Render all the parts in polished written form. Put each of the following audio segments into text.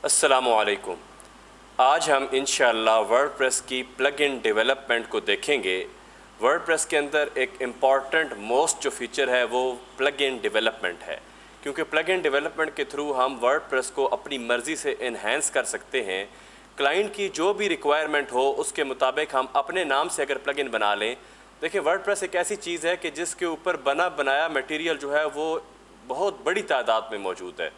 अस्सलामुअलैकुम। आज हम इंशाअल्लाह वर्डप्रेस की प्लगइन डेवलपमेंट को देखेंगे। वर्डप्रेस के अंदर एक इम्पॉर्टेंट मोस्ट जो फीचर है वो प्लगइन डेवलपमेंट है, क्योंकि प्लगइन डेवलपमेंट के थ्रू हम वर्डप्रेस को अपनी मर्ज़ी से इन्हेंस कर सकते हैं। क्लाइंट की जो भी रिक्वायरमेंट हो उसके मुताबिक हम अपने नाम से अगर प्लगइन बना लें। देखिए, वर्डप्रेस एक ऐसी चीज़ है कि जिसके ऊपर बना बनाया मटेरियल जो है वो बहुत बड़ी तादाद में मौजूद है।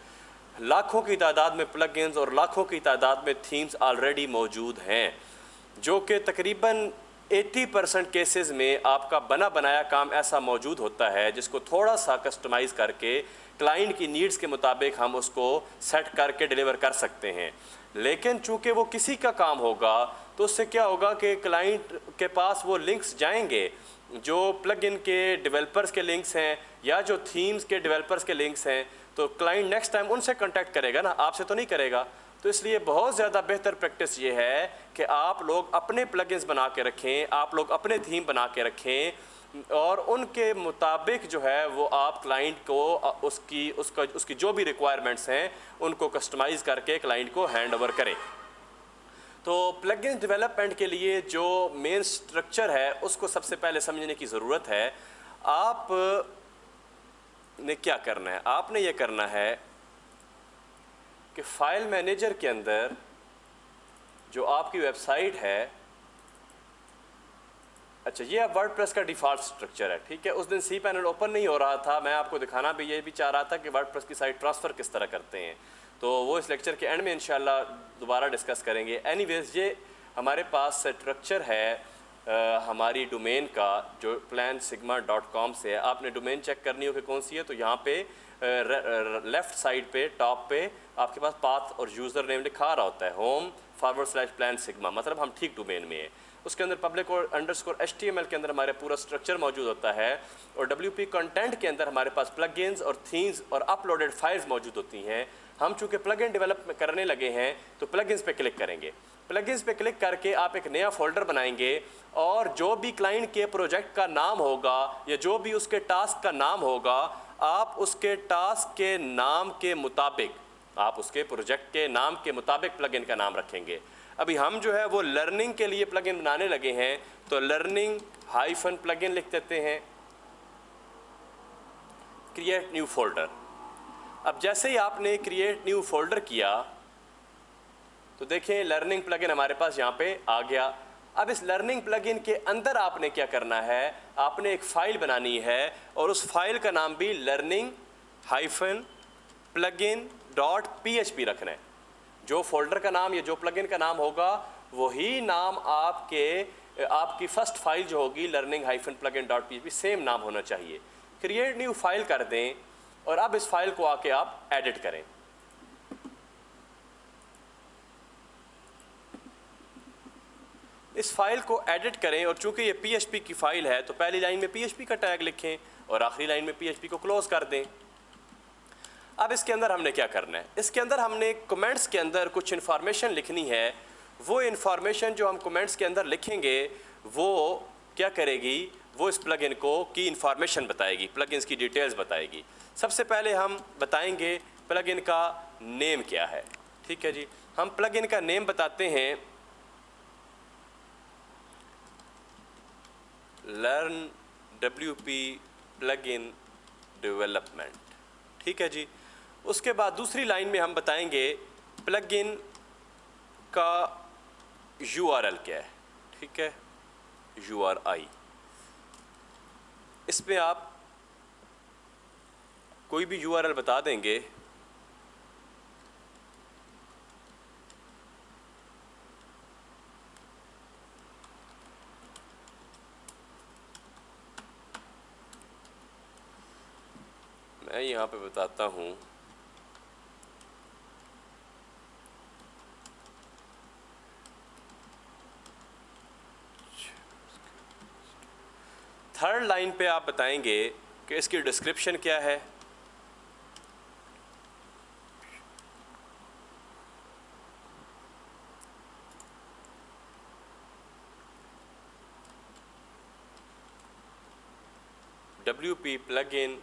लाखों की तादाद में प्लगइन्स और लाखों की तादाद में थीम्स ऑलरेडी मौजूद हैं, जो कि तकरीबन 80% केसेस में आपका बना बनाया काम ऐसा मौजूद होता है जिसको थोड़ा सा कस्टमाइज़ करके क्लाइंट की नीड्स के मुताबिक हम उसको सेट करके डिलीवर कर सकते हैं। लेकिन चूंकि वो किसी का काम होगा तो उससे क्या होगा कि क्लाइंट के पास वो लिंक्स जाएंगे जो प्लगइन के डेवलपर्स के लिंक्स हैं या जो थीम्स के डेवलपर्स के लिंक्स हैं। तो क्लाइंट नेक्स्ट टाइम उनसे कांटेक्ट करेगा ना, आपसे तो नहीं करेगा। तो इसलिए बहुत ज़्यादा बेहतर प्रैक्टिस ये है कि आप लोग अपने प्लगइन्स बना के रखें, आप लोग अपने थीम बना के रखें और उनके मुताबिक जो है वो आप क्लाइंट को उसकी जो भी रिक्वायरमेंट्स हैं उनको कस्टमाइज़ करके क्लाइंट को हैंड ओवर करें। तो प्लगइन डेवलपमेंट के लिए जो मेन स्ट्रक्चर है उसको सबसे पहले समझने की ज़रूरत है। आप ने क्या करना है, आपने ये करना है कि फाइल मैनेजर के अंदर जो आपकी वेबसाइट है, अच्छा ये अब वर्डप्रेस का डिफ़ॉल्ट स्ट्रक्चर है, ठीक है। उस दिन सी पैनल ओपन नहीं हो रहा था, मैं आपको दिखाना भी ये भी चाह रहा था कि वर्डप्रेस की साइट ट्रांसफ़र किस तरह करते हैं, तो वो इस लेक्चर के एंड में इंशाल्लाह दोबारा डिस्कस करेंगे। एनीवेज, ये हमारे पास स्ट्रक्चर है हमारी डोमेन का जो plansigma.com से है। आपने डोमेन चेक करनी हो कि कौन सी है, तो यहाँ पे लेफ़्ट साइड पे टॉप पे आपके पास पाथ और यूज़र नेम लिखा रहा होता है, home/plansigma, मतलब हम ठीक डोमेन में है। उसके अंदर पब्लिक और _HTML के अंदर हमारे पूरा स्ट्रक्चर मौजूद होता है और WP कंटेंट के अंदर हमारे पास प्लगइन्स और थीम्स और अपलोडेड फाइल्स मौजूद होती हैं। हम चूँकि प्लगइन डेवलप करने लगे हैं तो प्लगइन्स पे क्लिक करेंगे। प्लगइन्स पे क्लिक करके आप एक नया फोल्डर बनाएंगे और जो भी क्लाइंट के प्रोजेक्ट का नाम होगा या जो भी उसके टास्क का नाम होगा, आप उसके टास्क के नाम के मुताबिक, आप उसके प्रोजेक्ट के नाम के मुताबिक प्लगइन का नाम रखेंगे। अभी हम जो है वो लर्निंग के लिए प्लगइन बनाने लगे हैं, तो लर्निंग हाइफन प्लगइन लिख देते हैं, क्रिएट न्यू फोल्डर। अब जैसे ही आपने क्रिएट न्यू फोल्डर किया तो देखें लर्निंग प्लगइन हमारे पास यहाँ पे आ गया। अब इस लर्निंग प्लगइन के अंदर आपने क्या करना है, आपने एक फ़ाइल बनानी है और उस फाइल का नाम भी learning-plugin.php रखना है। जो फोल्डर का नाम या जो प्लगइन का नाम होगा वही नाम आपकी फ़र्स्ट फाइल जो होगी learning-plugin.php सेम नाम होना चाहिए। क्रिएट न्यू फाइल कर दें और अब इस फाइल को आके आप एडिट करें। इस फाइल को एडिट करें और चूंकि ये PHP की फ़ाइल है तो पहली लाइन में PHP का टैग लिखें और आखिरी लाइन में PHP को क्लोज़ कर दें। अब इसके अंदर हमने क्या करना है, इसके अंदर हमने कमेंट्स के अंदर कुछ इन्फॉर्मेशन लिखनी है। वो इन्फॉर्मेशन जो हम कमेंट्स के अंदर लिखेंगे वो क्या करेगी, वो इस प्लगइन को की इन्फॉर्मेशन बताएगी, प्लगइन्स की डिटेल्स बताएगी। सबसे पहले हम बताएंगे प्लगइन का नेम क्या है, ठीक है जी। हम प्लगइन का नेम बताते हैं लर्न WP प्लगइन डेवलपमेंट, ठीक है जी। उसके बाद दूसरी लाइन में हम बताएंगे प्लगइन का URL क्या है, ठीक है, URI। इसमें आप कोई भी URL बता देंगे। मैं यहाँ पे बताता हूँ थर्ड लाइन पे आप बताएंगे कि इसकी डिस्क्रिप्शन क्या है, WP प्लगइन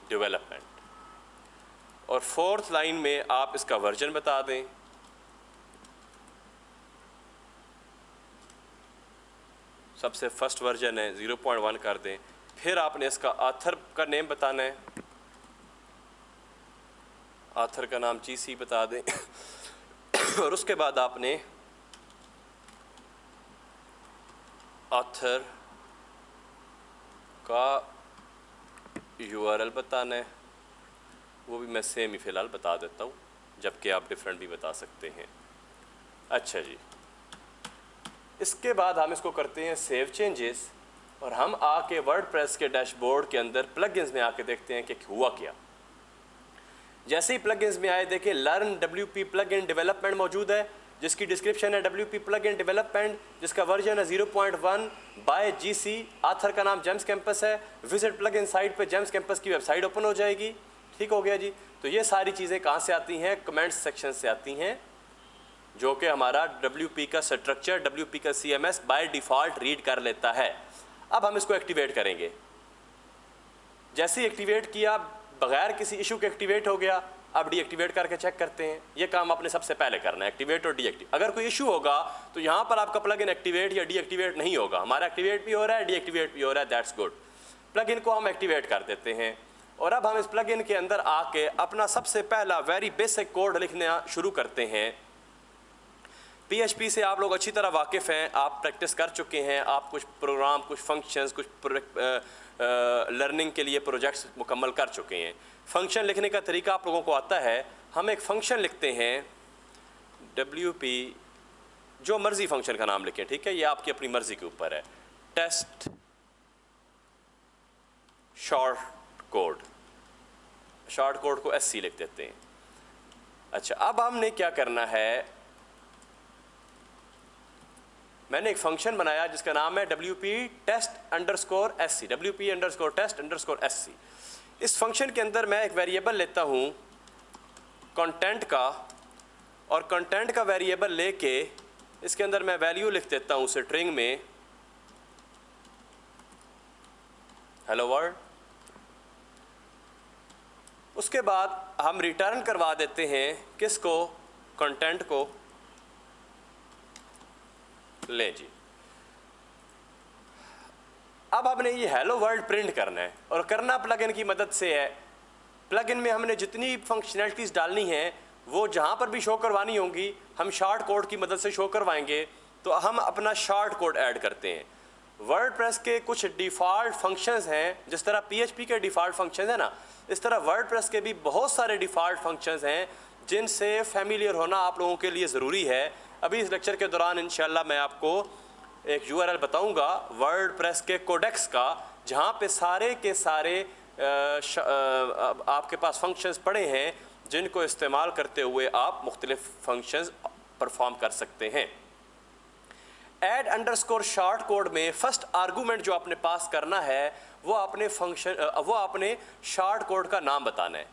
डेवलपमेंट, और फोर्थ लाइन में आप इसका वर्जन बता दें सबसे फर्स्ट वर्जन है 0.1 कर दें। फिर आपने इसका आथर का नेम बताना है, आथर का नाम GC बता दें और उसके बाद आपने आथर का URL बताना है, वो भी मैं सेम ही फ़िलहाल बता देता हूँ, जबकि आप डिफरेंट भी बता सकते हैं। अच्छा जी, इसके बाद हम इसको करते हैं सेव चेंजेस और हम आके वर्डप्रेस के डैशबोर्ड के अंदर प्लगइन्स में आके देखते हैं कि हुआ क्या। जैसे ही प्लगइन्स में आए देखें लर्न WP प्लगइन डेवलपमेंट मौजूद है, जिसकी डिस्क्रिप्शन है WP प्लगइन डेवलपमेंट, जिसका वर्जन है 0.1 बाय GC। आथर का नाम जेम्स कैंपस है। विजिट प्लगइन साइट पे जेम्स कैंपस की वेबसाइट ओपन हो जाएगी। ठीक हो गया जी। तो ये सारी चीज़ें कहाँ से आती हैं? कमेंट्स सेक्शन से आती हैं, जो कि हमारा WP का स्ट्रक्चर, WP का CMS बाय डिफ़ॉल्ट रीड कर लेता है। अब हम इसको एक्टिवेट करेंगे। जैसे ही एक्टिवेट किया, बगैर किसी इशू के एक्टिवेट हो गया। अब डीएक्टिवेट करके चेक करते हैं। ये काम आपने सबसे पहले करना है, एक्टिवेट और डीएक्टिवेट। अगर कोई इशू होगा तो यहाँ पर आपका प्लगइन एक्टिवेट या डीएक्टिवेट नहीं होगा। हमारा एक्टिवेट भी हो रहा है, डीएक्टिवेट भी हो रहा है, दैट्स गुड। प्लगइन को हम एक्टिवेट कर देते हैं और अब हम इस प्लगइन के अंदर आके अपना सबसे पहला वेरी बेसिक कोड लिखना शुरू करते हैं। PHP से आप लोग अच्छी तरह वाकिफ़ हैं, आप प्रैक्टिस कर चुके हैं, आप कुछ प्रोग्राम, कुछ फंक्शंस, कुछ लर्निंग के लिए प्रोजेक्ट्स मुकम्मल कर चुके हैं। फंक्शन लिखने का तरीका आप लोगों को आता है। हम एक फ़ंक्शन लिखते हैं WP, जो मर्ज़ी फंक्शन का नाम लिखें, ठीक है, ये आपकी अपनी मर्ज़ी के ऊपर है। टेस्ट शॉर्ट कोड को SC लिख देते हैं। अच्छा, अब हमने क्या करना है, मैंने एक फंक्शन बनाया जिसका नाम है WP test_SC, WP test_SC। इस फंक्शन के अंदर मैं एक वेरिएबल लेता हूँ कंटेंट का, और कंटेंट का वेरिएबल लेके इसके अंदर मैं वैल्यू लिख देता हूँ स्ट्रिंग में हेलो वर्ल्ड। उसके बाद हम रिटर्न करवा देते हैं किसको, कंटेंट को। ले जी, अब हमने ये हेलो वर्ल्ड प्रिंट करना है और करना प्लगइन की मदद से है। प्लगइन में हमने जितनी फंक्शनैलिटीज़ डालनी है वो जहाँ पर भी शो करवानी होंगी हम शॉर्ट कोड की मदद से शो करवाएंगे। तो हम अपना शॉर्ट कोड ऐड करते हैं। वर्डप्रेस के कुछ डिफ़ॉल्ट फंक्शंस हैं, जिस तरह PHP के डिफ़ॉल्ट फंक्शंस हैं ना, इस तरह वर्डप्रेस के भी बहुत सारे डिफ़ॉल्ट फंक्शंस हैं जिनसे फैमिलियर होना आप लोगों के लिए ज़रूरी है। अभी इस लेक्चर के दौरान इंशाल्लाह मैं आपको एक URL बताऊंगा वर्डप्रेस के कोडेक्स का, जहाँ पे सारे के सारे आपके पास फंक्शंस पड़े हैं जिनको इस्तेमाल करते हुए आप मुख्तलिफ फंक्शंस परफॉर्म कर सकते हैं। ऐड अंडरस्कोर शॉर्ट कोड में फर्स्ट आर्गूमेंट जो आपने पास करना है वो आपने शॉर्ट कोड का नाम बताना है।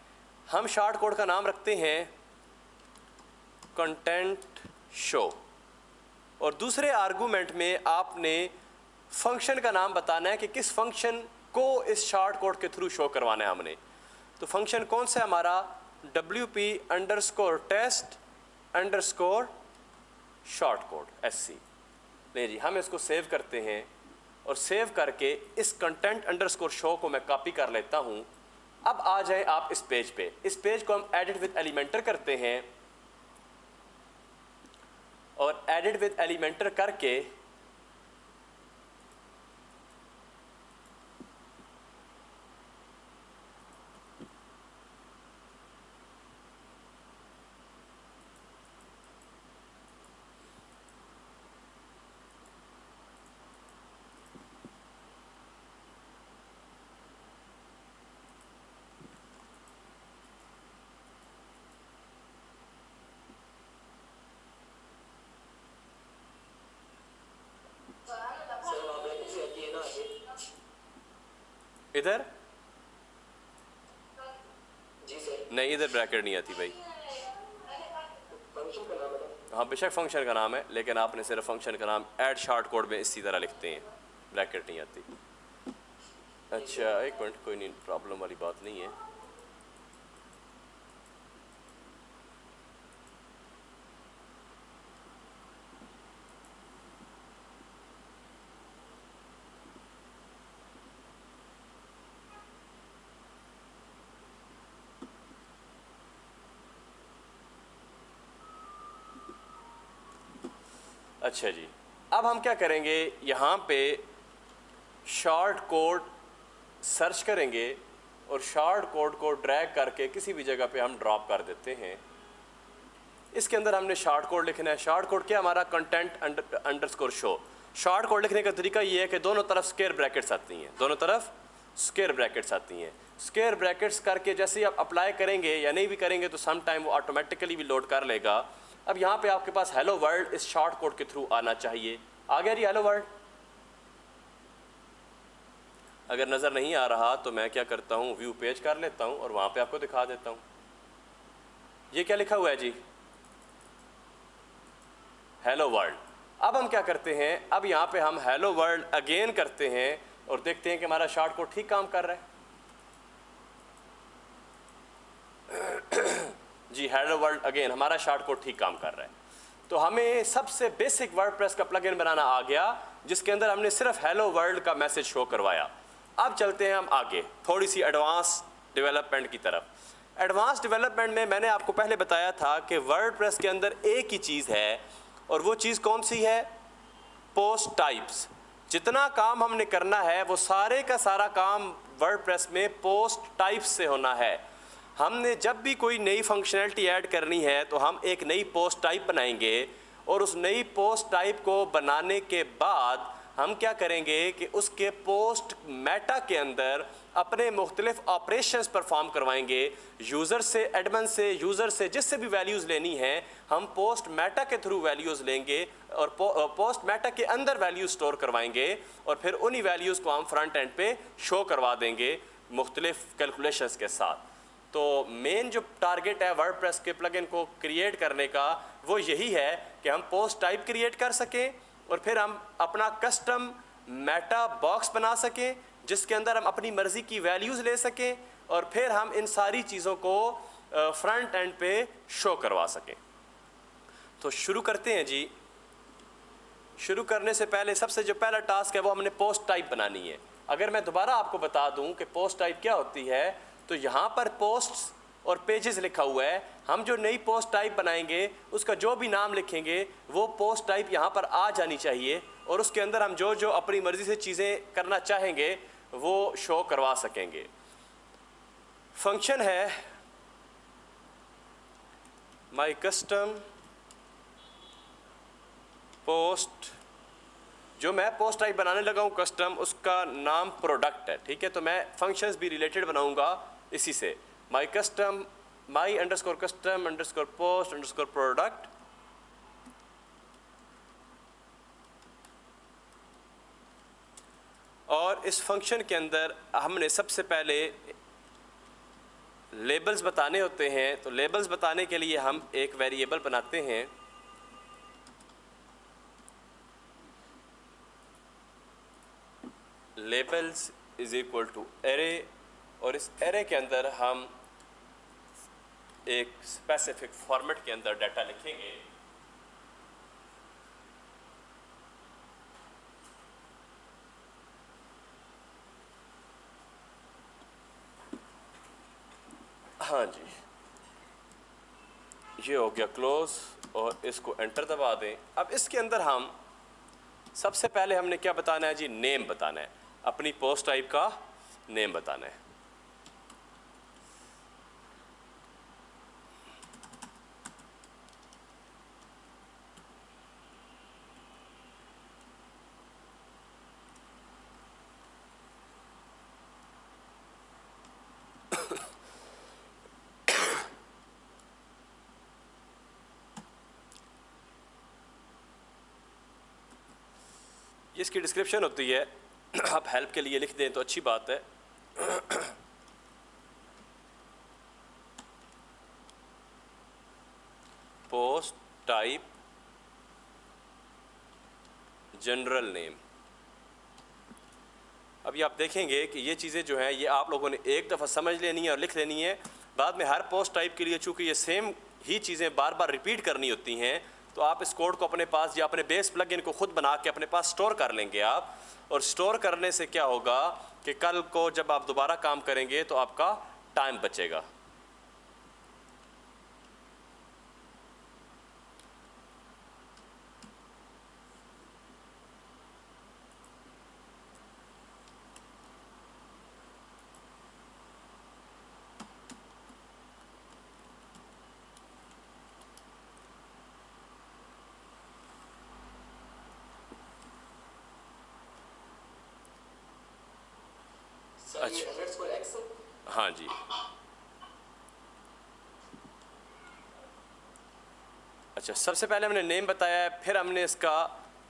हम शॉर्ट कोड का नाम रखते हैं कंटेंट शो, और दूसरे आर्गूमेंट में आपने फंक्शन का नाम बताना है कि किस फंक्शन को इस शॉर्ट कोड के थ्रू शो करवाना है हमने। तो फंक्शन कौन सा है हमारा, WP test_short code SC। नहीं जी, हम इसको सेव करते हैं और सेव करके इस कंटेंट अंडरस्कोर शो को मैं कॉपी कर लेता हूँ। अब आ जाए आप इस पेज पे। इस पेज को हम एडिट विद एलिमेंटर करते हैं और एडिट विद एलिमेंटर करके इधर जी सर, नहीं, इधर ब्रैकेट नहीं आती भाई। फंक्शन का नाम है। हाँ बेशक फंक्शन का नाम है, लेकिन आपने सिर्फ फंक्शन का नाम ऐड शॉर्ट कोड में इसी तरह लिखते हैं, ब्रैकेट नहीं आती। अच्छा एक मिनट, कोई नहीं, प्रॉब्लम वाली बात नहीं है। अच्छा जी, अब हम क्या करेंगे, यहाँ पे शॉर्ट कोड सर्च करेंगे और शॉर्ट कोड को ड्रैग करके किसी भी जगह पे हम ड्रॉप कर देते हैं। इसके अंदर हमने शॉर्ट कोड लिखना है। शॉर्ट कोड क्या, हमारा content underscore show. Short code लिखने का तरीका ये है कि दोनों तरफ स्क्वायर ब्रैकेट्स आती हैं, दोनों तरफ स्क्वायर ब्रैकेट्स आती हैं। स्क्वायर ब्रैकेट्स करके जैसे ही आप अप्लाई करेंगे या नहीं भी करेंगे तो सम टाइम वो ऑटोमेटिकली भी लोड कर लेगा। अब यहाँ पे आपके पास हेलो वर्ल्ड इस शॉर्ट कोड के थ्रू आना चाहिए। आ गया जी हेलो वर्ल्ड। अगर नज़र नहीं आ रहा तो मैं क्या करता हूँ, व्यू पेज कर लेता हूँ और वहाँ पे आपको दिखा देता हूँ। ये क्या लिखा हुआ है जी, हेलो वर्ल्ड। अब हम क्या करते हैं, अब यहाँ पे हम हेलो वर्ल्ड अगेन करते हैं और देखते हैं कि हमारा शॉर्ट कोड ठीक काम कर रहा है। जी हेलो वर्ल्ड अगेन, हमारा शॉर्ट कोड ठीक काम कर रहा है। तो हमें सबसे बेसिक वर्डप्रेस का प्लगइन बनाना आ गया जिसके अंदर हमने सिर्फ हेलो वर्ल्ड का मैसेज शो करवाया। अब चलते हैं हम आगे थोड़ी सी एडवांस डेवलपमेंट की तरफ। एडवांस डेवलपमेंट में मैंने आपको पहले बताया था कि वर्डप्रेस के अंदर एक ही चीज़ है और वो चीज़ कौन सी है, पोस्ट टाइप्स। जितना काम हमने करना है वो सारे का सारा काम वर्डप्रेस में पोस्ट टाइप्स से होना है। हमने जब भी कोई नई फंक्शनैलिटी ऐड करनी है तो हम एक नई पोस्ट टाइप बनाएंगे और उस नई पोस्ट टाइप को बनाने के बाद हम क्या करेंगे कि उसके पोस्ट मेटा के अंदर अपने मुख्तलिफ ऑपरेशंस परफॉर्म करवाएंगे। यूज़र से, एडमिन से, यूज़र से जिससे भी वैल्यूज़ लेनी है हम पोस्ट मेटा के थ्रू वैल्यूज़ लेंगे और पोस्ट मेटा के अंदर वैल्यू स्टोर करवाएंगे और फिर उन्हीं वैल्यूज़ को हम फ्रंट एंड पे शो करवा देंगे मुख्तलिफ कैलकुलेशंस के साथ। तो मेन जो टारगेट है वर्डप्रेस के प्लगइन को क्रिएट करने का वो यही है कि हम पोस्ट टाइप क्रिएट कर सकें और फिर हम अपना कस्टम मेटा बॉक्स बना सकें जिसके अंदर हम अपनी मर्ज़ी की वैल्यूज़ ले सकें और फिर हम इन सारी चीज़ों को फ्रंट एंड पे शो करवा सकें। तो शुरू करते हैं जी। शुरू करने से पहले सबसे जो पहला टास्क है वो हमने पोस्ट टाइप बनानी है। अगर मैं दोबारा आपको बता दूं कि पोस्ट टाइप क्या होती है तो यहाँ पर पोस्ट्स और पेजेस लिखा हुआ है। हम जो नई पोस्ट टाइप बनाएंगे उसका जो भी नाम लिखेंगे वो पोस्ट टाइप यहाँ पर आ जानी चाहिए और उसके अंदर हम जो जो अपनी मर्ज़ी से चीज़ें करना चाहेंगे वो शो करवा सकेंगे। फंक्शन है माई कस्टम पोस्ट। जो मैं पोस्ट टाइप बनाने लगा हूँ कस्टम, उसका नाम प्रोडक्ट है, ठीक है। तो मैं फंक्शंस भी रिलेटेड बनाऊँगा इसी से। My custom, my underscore custom underscore post underscore product. और इस फंक्शन के अंदर हमने सबसे पहले लेबल्स बताने होते हैं। तो लेबल्स बताने के लिए हम एक वेरिएबल बनाते हैं labels is equal to array और इस एरे के अंदर हम एक स्पेसिफिक फॉर्मेट के अंदर डाटा लिखेंगे। हाँ जी, ये हो गया क्लोज और इसको एंटर दबा दें। अब इसके अंदर हम सबसे पहले हमने क्या बताना है जी, नेम बताना है। अपनी पोस्ट टाइप का नेम बताना है। ये इसकी डिस्क्रिप्शन होती है, आप हेल्प के लिए लिख दें तो अच्छी बात है। Post type general name. अभी आप देखेंगे कि ये चीज़ें जो हैं ये आप लोगों ने एक दफ़ा समझ लेनी है और लिख लेनी है। बाद में हर पोस्ट टाइप के लिए चूँकि ये सेम ही चीज़ें बार बार रिपीट करनी होती हैं तो आप इस कोड को अपने पास या अपने बेस प्लगइन को खुद बना के अपने पास स्टोर कर लेंगे आप। और स्टोर करने से क्या होगा कि कल को जब आप दोबारा काम करेंगे तो आपका टाइम बचेगा। अच्छा हाँ जी। अच्छा, सबसे पहले हमने नेम बताया है, फिर हमने इसका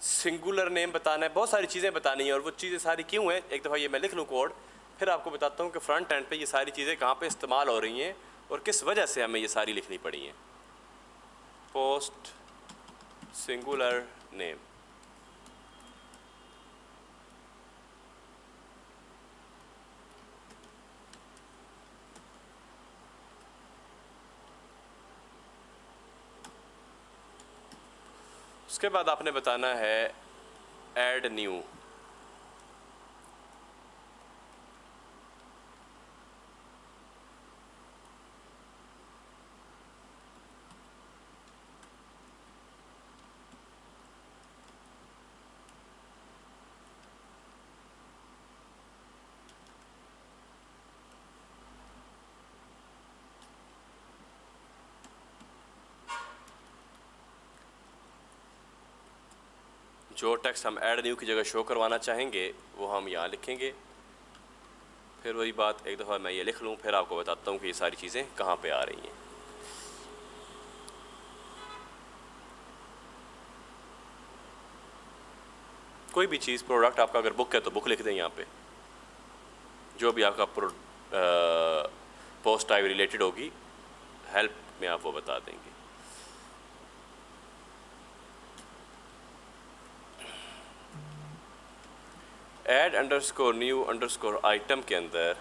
सिंगुलर नेम बताना है, बहुत सारी चीज़ें बतानी है। और वो चीज़ें सारी क्यों हैं, एक दफ़ा ये मैं लिख लूँ कोड, फिर आपको बताता हूँ कि फ्रंट एंड पे ये सारी चीज़ें कहाँ पे इस्तेमाल हो रही हैं और किस वजह से हमें ये सारी लिखनी पड़ी हैं। पोस्ट सिंगुलर नेम, उसके बाद आपने बताना है ऐड न्यू। जो टेक्स्ट हम ऐड न्यू की जगह शो करवाना चाहेंगे वो हम यहाँ लिखेंगे। फिर वही बात एक दफ़ा मैं ये लिख लूँ, फिर आपको बताता हूँ कि ये सारी चीज़ें कहाँ पे आ रही हैं। कोई भी चीज़, प्रोडक्ट आपका अगर बुक है तो बुक लिख दें यहाँ पे। जो भी आपका पोस्ट टाइप रिलेटेड होगी, हेल्प में आप वो बता देंगे। Add underscore new underscore item के अंदर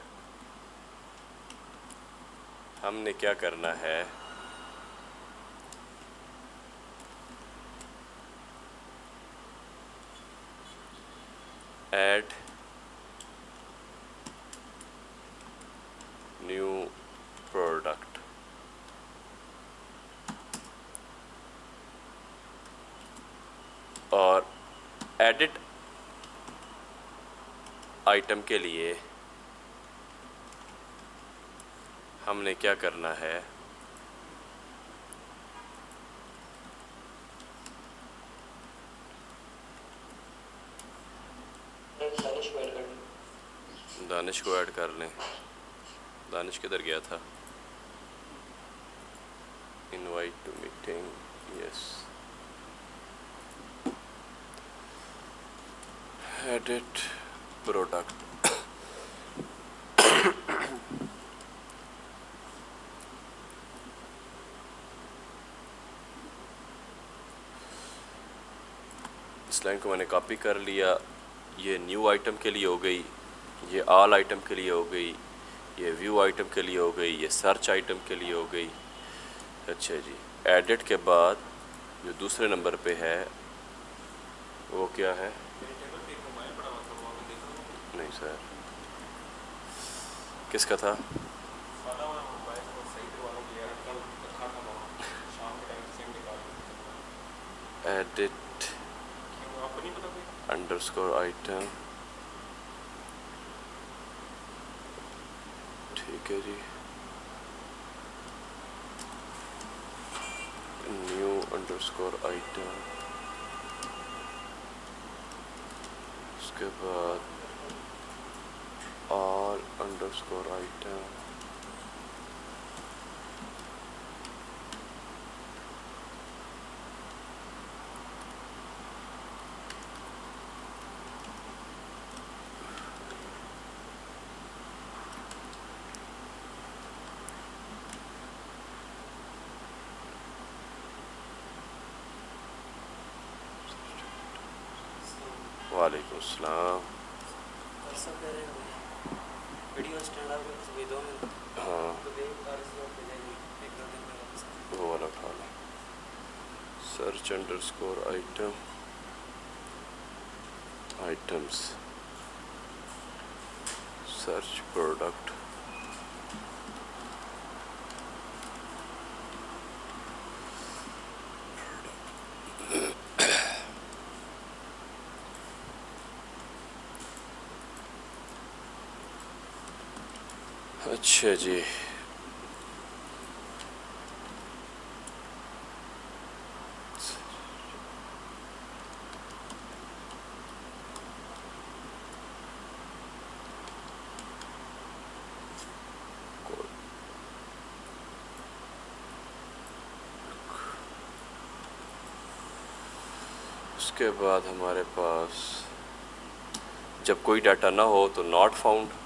हमने क्या करना है, ऐड न्यू प्रोडक्ट, और एडिट आइटम के लिए हमने क्या करना है, दानिश को ऐड कर लें। दानिश किधर गया था? Invite to meeting, yes. Edit product, इस लाइन को मैंने कॉपी कर लिया। ये न्यू आइटम के लिए हो गई, ये ऑल आइटम के लिए हो गई, ये व्यू आइटम के लिए हो गई, ये सर्च आइटम के लिए हो गई। अच्छा जी, एडिट के बाद जो दूसरे नंबर पे है वो क्या है? नहीं सर, किसका था? एडिट अंडरस्कोर आइटम, ठीक है जी। न्यू अंडरस्कोर आइटम, उसके बाद ऑल अंडरस्कोर आइटम, वालेकुम अस्सलाम। हाँ वो वाला उठा लें। Search underscore item, items, search product, अच्छा जी। उसके बाद हमारे पास जब कोई डाटा ना हो तो नॉट फाउंड।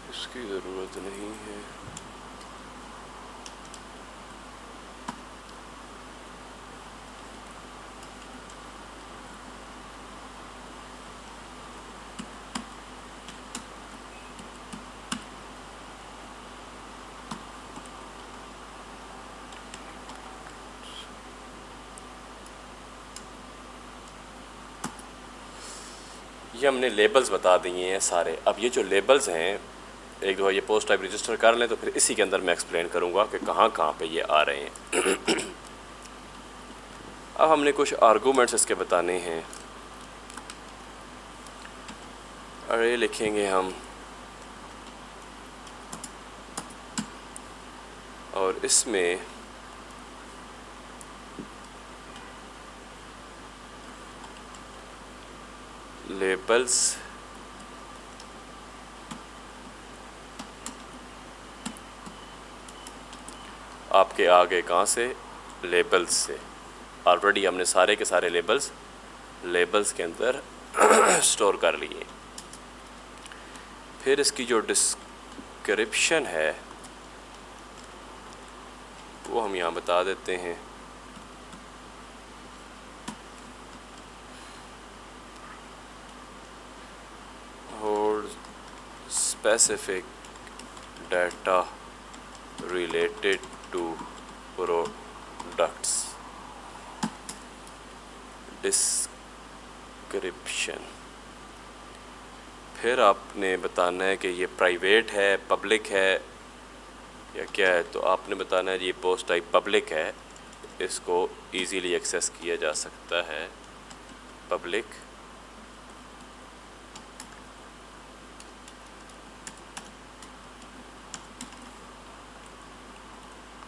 इसकी ज़रूरत नहीं है। ये हमने लेबल्स बता दिए हैं सारे। अब ये जो लेबल्स हैं, एक दफ़ा ये पोस्ट टाइप रजिस्टर कर लें तो फिर इसी के अंदर मैं एक्सप्लेन करूँगा कि कहाँ कहाँ पे ये आ रहे हैं। अब हमने कुछ आर्गूमेंट्स इसके बताने हैं। अरे लिखेंगे हम, और इसमें लेबल्स आपके आ गए कहाँ से? लेबल्स से। ऑलरेडी हमने सारे के सारे लेबल्स के अंदर स्टोर कर लिए। फिर इसकी जो डिस्क्रिप्शन है वो हम यहाँ बता देते हैं। और specific data related to products description. फिर आपने बताना है कि ये प्राइवेट है, पब्लिक है या क्या है। तो आपने बताना है ये पोस्ट टाइप पब्लिक है, इसको इजीली एक्सेस किया जा सकता है, पब्लिक।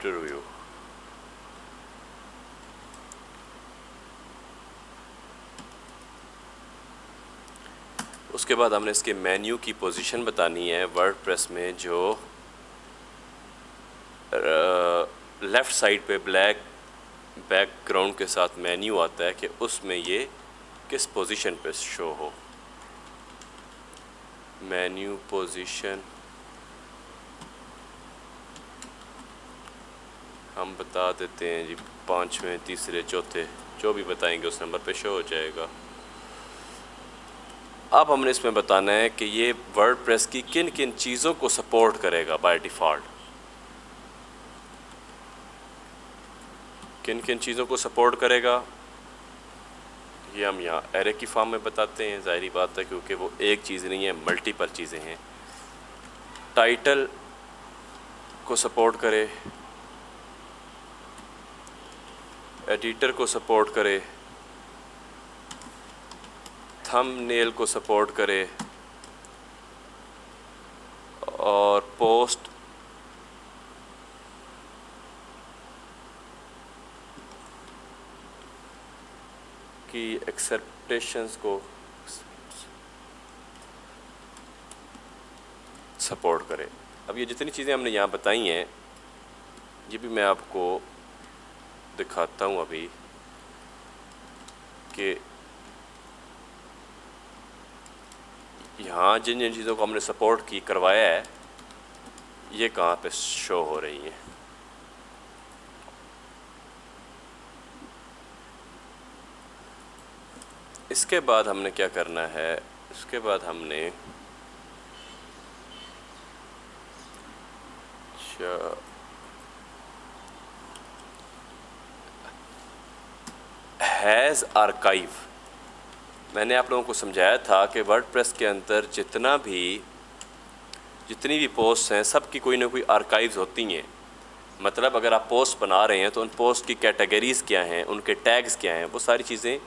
रिव्यू उसके बाद हमने इसके मेन्यू की पोजीशन बतानी है। वर्डप्रेस में जो लेफ़्ट साइड पे ब्लैक बैकग्राउंड के साथ मेन्यू आता है कि उसमें ये किस पोजीशन पे शो हो। मेन्यू पोजीशन हम बता देते हैं जी, 5वें, तीसरे, चौथे, जो भी बताएंगे उस नंबर पे शो हो जाएगा। अब हमने इसमें बताना है कि ये वर्डप्रेस की किन किन चीज़ों को सपोर्ट करेगा बाय डिफ़ॉल्ट। किन किन चीज़ों को सपोर्ट करेगा ये हम यहाँ एरे की फॉर्म में बताते हैं। ज़ाहिरी बात है क्योंकि वो एक चीज़ नहीं है, मल्टीपल चीज़ें हैं। टाइटल को सपोर्ट करे, एडिटर को सपोर्ट करे, थंबनेल को सपोर्ट करे और पोस्ट एक्सेप्टेशंस को सपोर्ट करे। अब ये जितनी चीज़ें हमने यहाँ बताई हैं ये भी मैं आपको दिखाता हूँ अभी कि यहाँ जिन जिन चीज़ों को हमने सपोर्ट की करवाया है ये कहाँ पे शो हो रही हैं। इसके बाद हमने क्या करना है, इसके बाद हमने हैज़ आर्काइव, मैंने आप लोगों को समझाया था कि वर्डप्रेस के अंदर जितनी भी पोस्ट हैं सब की कोई ना कोई आर्काइव्स होती हैं। मतलब अगर आप पोस्ट बना रहे हैं तो उन पोस्ट की कैटेगरीज़ क्या हैं, उनके टैग्स क्या हैं, वो सारी चीज़ें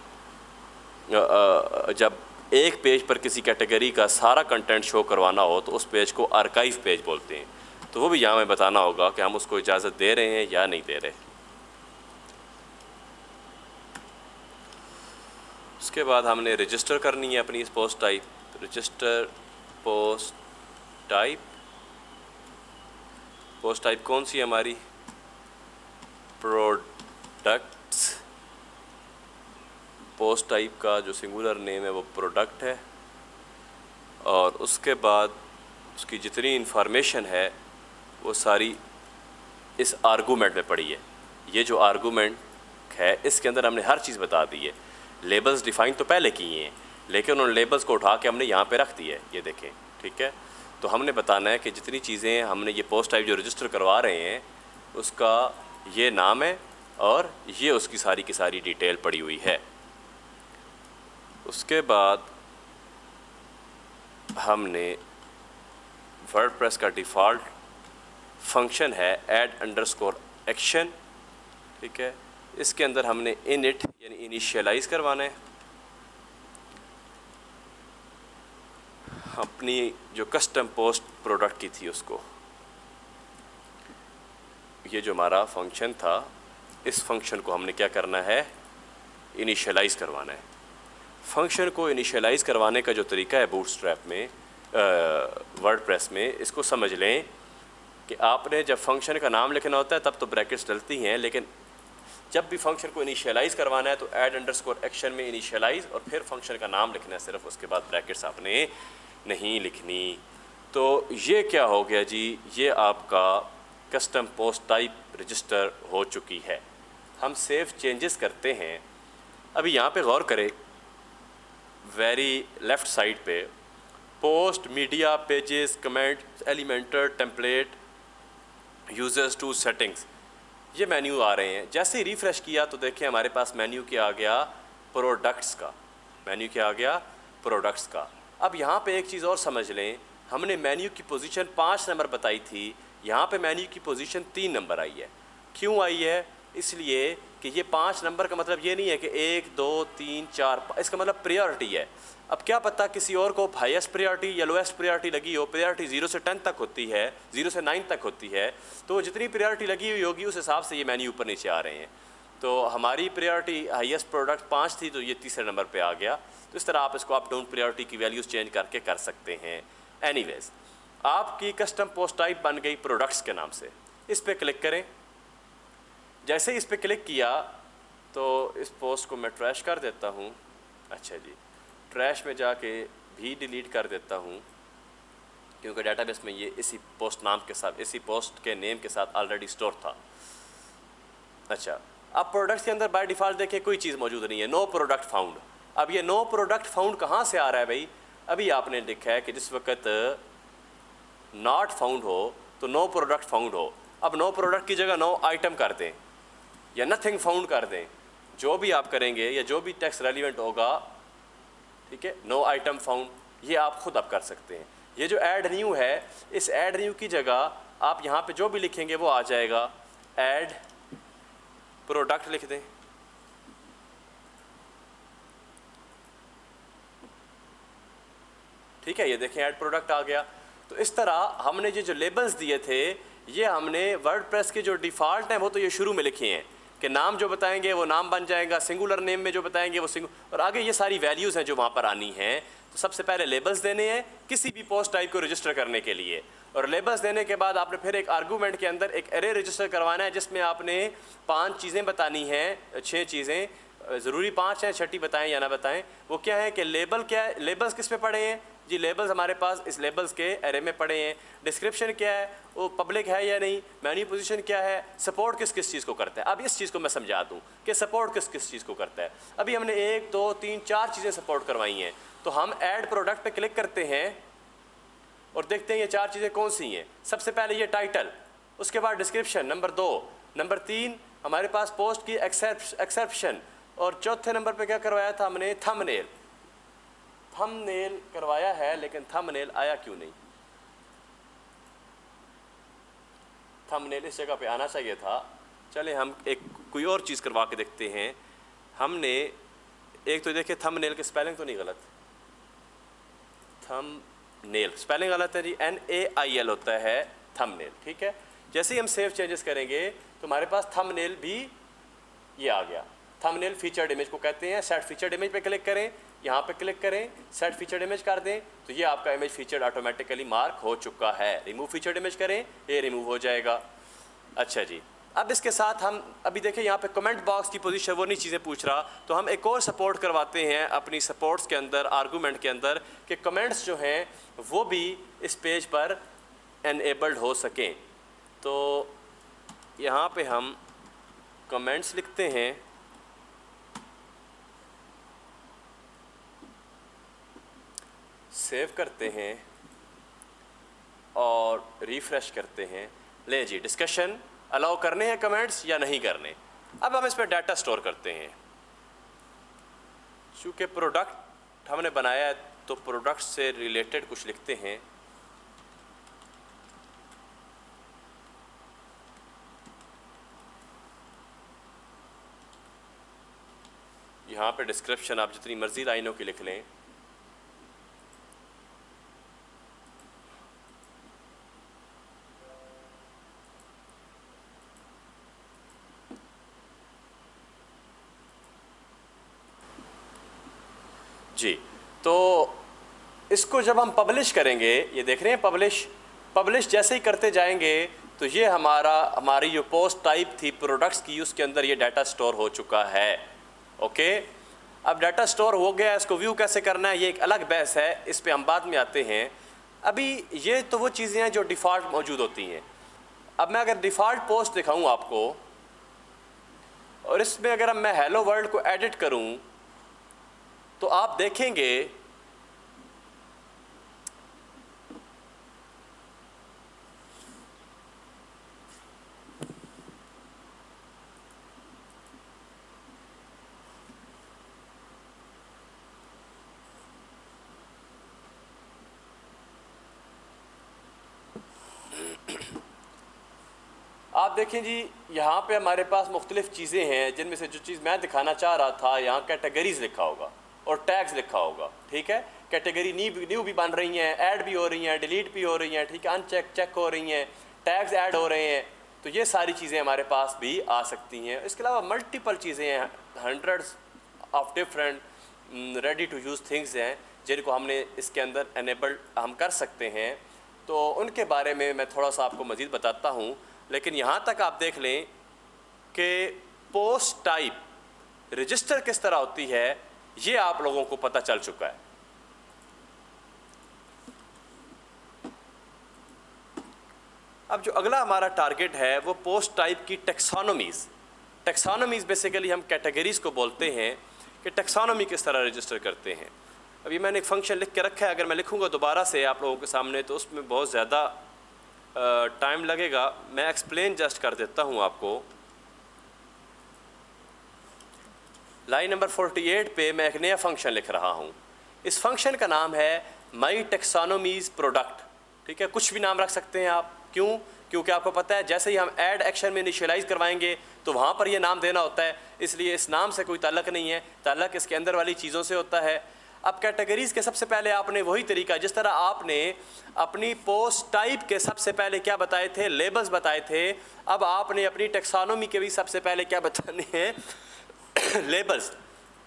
जब एक पेज पर किसी कैटेगरी का सारा कंटेंट शो करवाना हो तो उस पेज को आर्काइव पेज बोलते हैं। तो वो भी यहाँ में बताना होगा कि हम उसको इजाज़त दे रहे हैं या नहीं दे रहे। उसके बाद हमने रजिस्टर करनी है अपनी इस post type, register post type. Post type कौन सी है हमारी, प्रोडक्ट्स। पोस्ट टाइप का जो सिंगुलर नेम है वो प्रोडक्ट है और उसके बाद उसकी जितनी इंफॉर्मेशन है वो सारी इस आर्गूमेंट में पड़ी है। ये जो आर्गूमेंट है इसके अंदर हमने हर चीज़ बता दी है। लेबल्स डिफ़ाइन तो पहले किए हैं लेकिन उन लेबल्स को उठा के हमने यहाँ पे रख दी है, ये देखें, ठीक है। तो हमने बताना है कि जितनी चीज़ें हमने ये पोस्ट टाइप जो रजिस्टर करवा रहे हैं उसका ये नाम है और ये उसकी सारी की सारी डिटेल पड़ी हुई है। उसके बाद हमने वर्डप्रेस का डिफ़ॉल्ट फंक्शन है add_action, ठीक है। इसके अंदर हमने init यानी इनिशियलाइज़ करवाना है अपनी जो कस्टम पोस्ट प्रोडक्ट की थी उसको। ये जो हमारा फंक्शन था इस फंक्शन को हमने क्या करना है, इनिशियलाइज़ करवाना है। फंक्शन को इनिशियलाइज़ करवाने का जो तरीका है बूटस्ट्रैप में, वर्डप्रेस में, इसको समझ लें कि आपने जब फंक्शन का नाम लिखना होता है तब तो ब्रैकेट्स डलती हैं, लेकिन जब भी फंक्शन को इनिशियलाइज़ करवाना है तो add_action में इनिशियलाइज़ और फिर फंक्शन का नाम लिखना है सिर्फ, उसके बाद ब्रैकेट्स आपने नहीं लिखनी। तो ये क्या हो गया जी, ये आपका कस्टम पोस्ट टाइप रजिस्टर हो चुकी है। हम सेव चेंजेस करते हैं। अभी यहाँ पे गौर करें, वेरी लेफ़्ट साइड पे post, media, pages, comment, elementor, template, users to, settings, ये मेन्यू आ रहे हैं। जैसे ही रिफ़्रेश किया तो देखिए हमारे पास मेन्यू क्या आ गया, प्रोडक्ट्स का। मेन्यू क्या आ गया, प्रोडक्ट्स का। अब यहाँ पे एक चीज़ और समझ लें, हमने मेन्यू की पोजीशन 5 नंबर बताई थी, यहाँ पे मेन्यू की पोजीशन 3 नंबर आई है। क्यों आई है, इसलिए कि ये 5 नंबर का मतलब ये नहीं है कि 1 2 3 4, इसका मतलब प्रायोरिटी है। अब क्या पता किसी और को हाईएस्ट प्रायोरिटी या लोएस्ट प्रायोरिटी लगी हो। प्रायोरिटी 0 से 10 तक होती है, 0 से 9 तक होती है, तो जितनी प्रायोरिटी लगी हुई होगी उस हिसाब से ये मेन्यू ऊपर नीचे आ रहे हैं। तो हमारी प्रायोरिटी हाईएस्ट प्रोडक्ट 5 थी तो ये तीसरे नंबर पे आ गया। तो इस तरह आप इसको अप डाउन प्रायोरिटी की वैल्यूज़ चेंज करके कर सकते हैं। एनीवेज, आपकी कस्टम पोस्ट टाइप बन गई प्रोडक्ट्स के नाम से। इस पर क्लिक करें। जैसे इस पर क्लिक किया तो इस पोस्ट को मैं ट्रैश कर देता हूँ। अच्छा जी, ट्रैश में जाके भी डिलीट कर देता हूँ क्योंकि डेटाबेस में ये इसी पोस्ट नाम के साथ, इसी पोस्ट के नेम के साथ ऑलरेडी स्टोर था। अच्छा, अब प्रोडक्ट्स के अंदर बाय डिफ़ॉल्ट देखिए कोई चीज़ मौजूद नहीं है, नो प्रोडक्ट फाउंड। अब ये नो प्रोडक्ट फाउंड कहाँ से आ रहा है भाई? अभी आपने लिखा है कि जिस वक्त नॉट फाउंड हो तो नो प्रोडक्ट फाउंड हो। अब नो प्रोडक्ट की जगह नो आइटम कर दें या नथिंग फाउंड कर दें, जो भी आप करेंगे या जो भी टेक्स्ट रेलिवेंट होगा, ठीक है। नो आइटम फाउंड ये आप खुद अब कर सकते हैं। ये जो ऐड न्यू है, इस ऐड न्यू की जगह आप यहाँ पे जो भी लिखेंगे वो आ जाएगा। ऐड प्रोडक्ट लिख दें, ठीक है। ये देखें ऐड प्रोडक्ट आ गया। तो इस तरह हमने ये जो लेबल्स दिए थे ये हमने वर्डप्रेस के जो डिफ़ॉल्ट हैं वो तो ये शुरू में लिखे हैं कि नाम जो बताएंगे वो नाम बन जाएगा, सिंगुलर नेम में जो बताएंगे वो और आगे ये सारी वैल्यूज़ हैं जो वहाँ पर आनी हैं। तो सबसे पहले लेबल्स देने हैं किसी भी पोस्ट टाइप को रजिस्टर करने के लिए, और लेबल्स देने के बाद आपने फिर एक आर्गूमेंट के अंदर एक एरे रजिस्टर करवाना है जिसमें आपने 5 चीज़ें बतानी हैं, 6 चीज़ें, ज़रूरी 5 हैं, छठी बताएं या ना बताएं। वो क्या है कि लेबल क्या है, लेबल्स किस पे पड़े हैं जी, लेबल्स हमारे पास इस लेबल्स के एरे में पड़े हैं। डिस्क्रिप्शन क्या है, वो पब्लिक है या नहीं, मेन्यू पोजीशन क्या है, सपोर्ट किस किस चीज़ को करता है। अब इस चीज़ को मैं समझा दूँ कि सपोर्ट किस किस चीज़ को करता है। अभी हमने 1 2 3 4 चीज़ें सपोर्ट करवाई हैं, तो हम ऐड प्रोडक्ट पे क्लिक करते हैं और देखते हैं ये 4 चीज़ें कौन सी हैं। सबसे पहले ये टाइटल, उसके बाद डिस्क्रिप्शन, नंबर 2, नंबर 3 हमारे पास पोस्ट की एक्सेप्शन, और चौथे नंबर पे क्या करवाया था हमने, थंबनेल। थंबनेल करवाया है लेकिन थंबनेल आया क्यों नहीं, थंबनेल इस जगह पे आना चाहिए था। चले हम एक कोई और चीज़ करवा के देखते हैं। हमने एक तो देखिए थंबनेल की स्पेलिंग तो नहीं गलत, थंबनेल स्पेलिंग गलत है जी, NAIL होता है थंबनेल, ठीक है। जैसे ही हम सेव चेंजेस करेंगे तो हमारे पास थंबनेल भी ये आ गया। थंबनेल फीचर्ड इमेज को कहते हैं। सेट फीचर्ड इमेज पे क्लिक करें, यहाँ पे क्लिक करें, सेट फीचर्ड इमेज कर दें तो ये आपका इमेज फीचर्ड ऑटोमेटिकली मार्क हो चुका है। रिमूव फीचर्ड इमेज करें, ये रिमूव हो जाएगा। अच्छा जी, अब इसके साथ हम अभी देखें यहाँ पे कमेंट बॉक्स की पोजीशन वो नहीं चीज़ें पूछ रहा, तो हम एक और सपोर्ट करवाते हैं अपनी सपोर्ट्स के अंदर, आर्गूमेंट के अंदर, कि कमेंट्स जो हैं वो भी इस पेज पर एनेबल्ड हो सकें। तो यहाँ पे हम कमेंट्स लिखते हैं, सेव करते हैं और रिफ़्रेश करते हैं। ले जी, डिस्कशन अलाउ करने हैं कमेंट्स या नहीं करने। अब हम इस पर डाटा स्टोर करते हैं। चूँकि प्रोडक्ट हमने बनाया है तो प्रोडक्ट से रिलेटेड कुछ लिखते हैं। यहाँ पे डिस्क्रिप्शन आप जितनी मर्ज़ी लाइनों की लिख लें। जी, तो इसको जब हम पब्लिश करेंगे, ये देख रहे हैं पब्लिश जैसे ही करते जाएंगे तो ये हमारी जो पोस्ट टाइप थी प्रोडक्ट्स की, उसके अंदर ये डाटा स्टोर हो चुका है। ओके, अब डाटा स्टोर हो गया, इसको व्यू कैसे करना है ये एक अलग बहस है, इस पे हम बाद में आते हैं। अभी ये तो वो चीज़ें हैं जो डिफ़ॉल्ट मौजूद होती हैं। अब मैं अगर डिफ़ॉल्ट पोस्ट दिखाऊँ आपको और इसमें अगर मैं हेलो वर्ल्ड को एडिट करूँ तो आप देखेंगे आप देखें जी, यहाँ पे हमारे पास मुख्तलिफ़ चीज़ें हैं जिनमें से जो चीज़ मैं दिखाना चाह रहा था, यहाँ कैटेगरीज़ लिखा होगा और टैग्स लिखा होगा, ठीक है। कैटेगरी न्यू भी बन रही हैं, ऐड भी हो रही हैं, डिलीट भी हो रही हैं, ठीक है, अनचेक चेक हो रही हैं, टैग्स ऐड हो रहे हैं। तो ये सारी चीज़ें हमारे पास भी आ सकती हैं। इसके अलावा मल्टीपल चीज़ें हैं, hundreds of different ready to use things हैं जिनको हमने इसके अंदर एनेबल्ड हम कर सकते हैं। तो उनके बारे में मैं थोड़ा सा आपको मज़ीद बताता हूँ, लेकिन यहाँ तक आप देख लें कि पोस्ट टाइप रजिस्टर किस तरह होती है ये आप लोगों को पता चल चुका है। अब जो अगला हमारा टारगेट है वो पोस्ट टाइप की टेक्सोनोमीज़ बेसिकली हम कैटेगरीज़ को बोलते हैं कि टेक्सोनोमी किस तरह रजिस्टर करते हैं। अभी मैंने एक फंक्शन लिख के रखा है, अगर मैं लिखूँगा दोबारा से आप लोगों के सामने तो उसमें बहुत ज़्यादा टाइम लगेगा। मैं एक्सप्लेन जस्ट कर देता हूँ आपको। लाइन नंबर 48 पे मैं एक नया फंक्शन लिख रहा हूँ। इस फंक्शन का नाम है माई टेक्सोनोमीज़ प्रोडक्ट, ठीक है। कुछ भी नाम रख सकते हैं आप, क्यों? क्योंकि आपको पता है जैसे ही हम ऐड एक्शन में इनिशियलाइज़ करवाएंगे तो वहाँ पर ये नाम देना होता है, इसलिए इस नाम से कोई ताल्लुक़ नहीं है, ताल्लुक़ इसके अंदर वाली चीज़ों से होता है। अब कैटेगरीज़ के सबसे पहले आपने वही तरीका, जिस तरह आपने अपनी पोस्ट टाइप के सबसे पहले क्या बताए थे, लेबल्स बताए थे, अब आपने अपनी टेक्सोनोमी के भी सबसे पहले क्या बताने हैं, लेबल्स।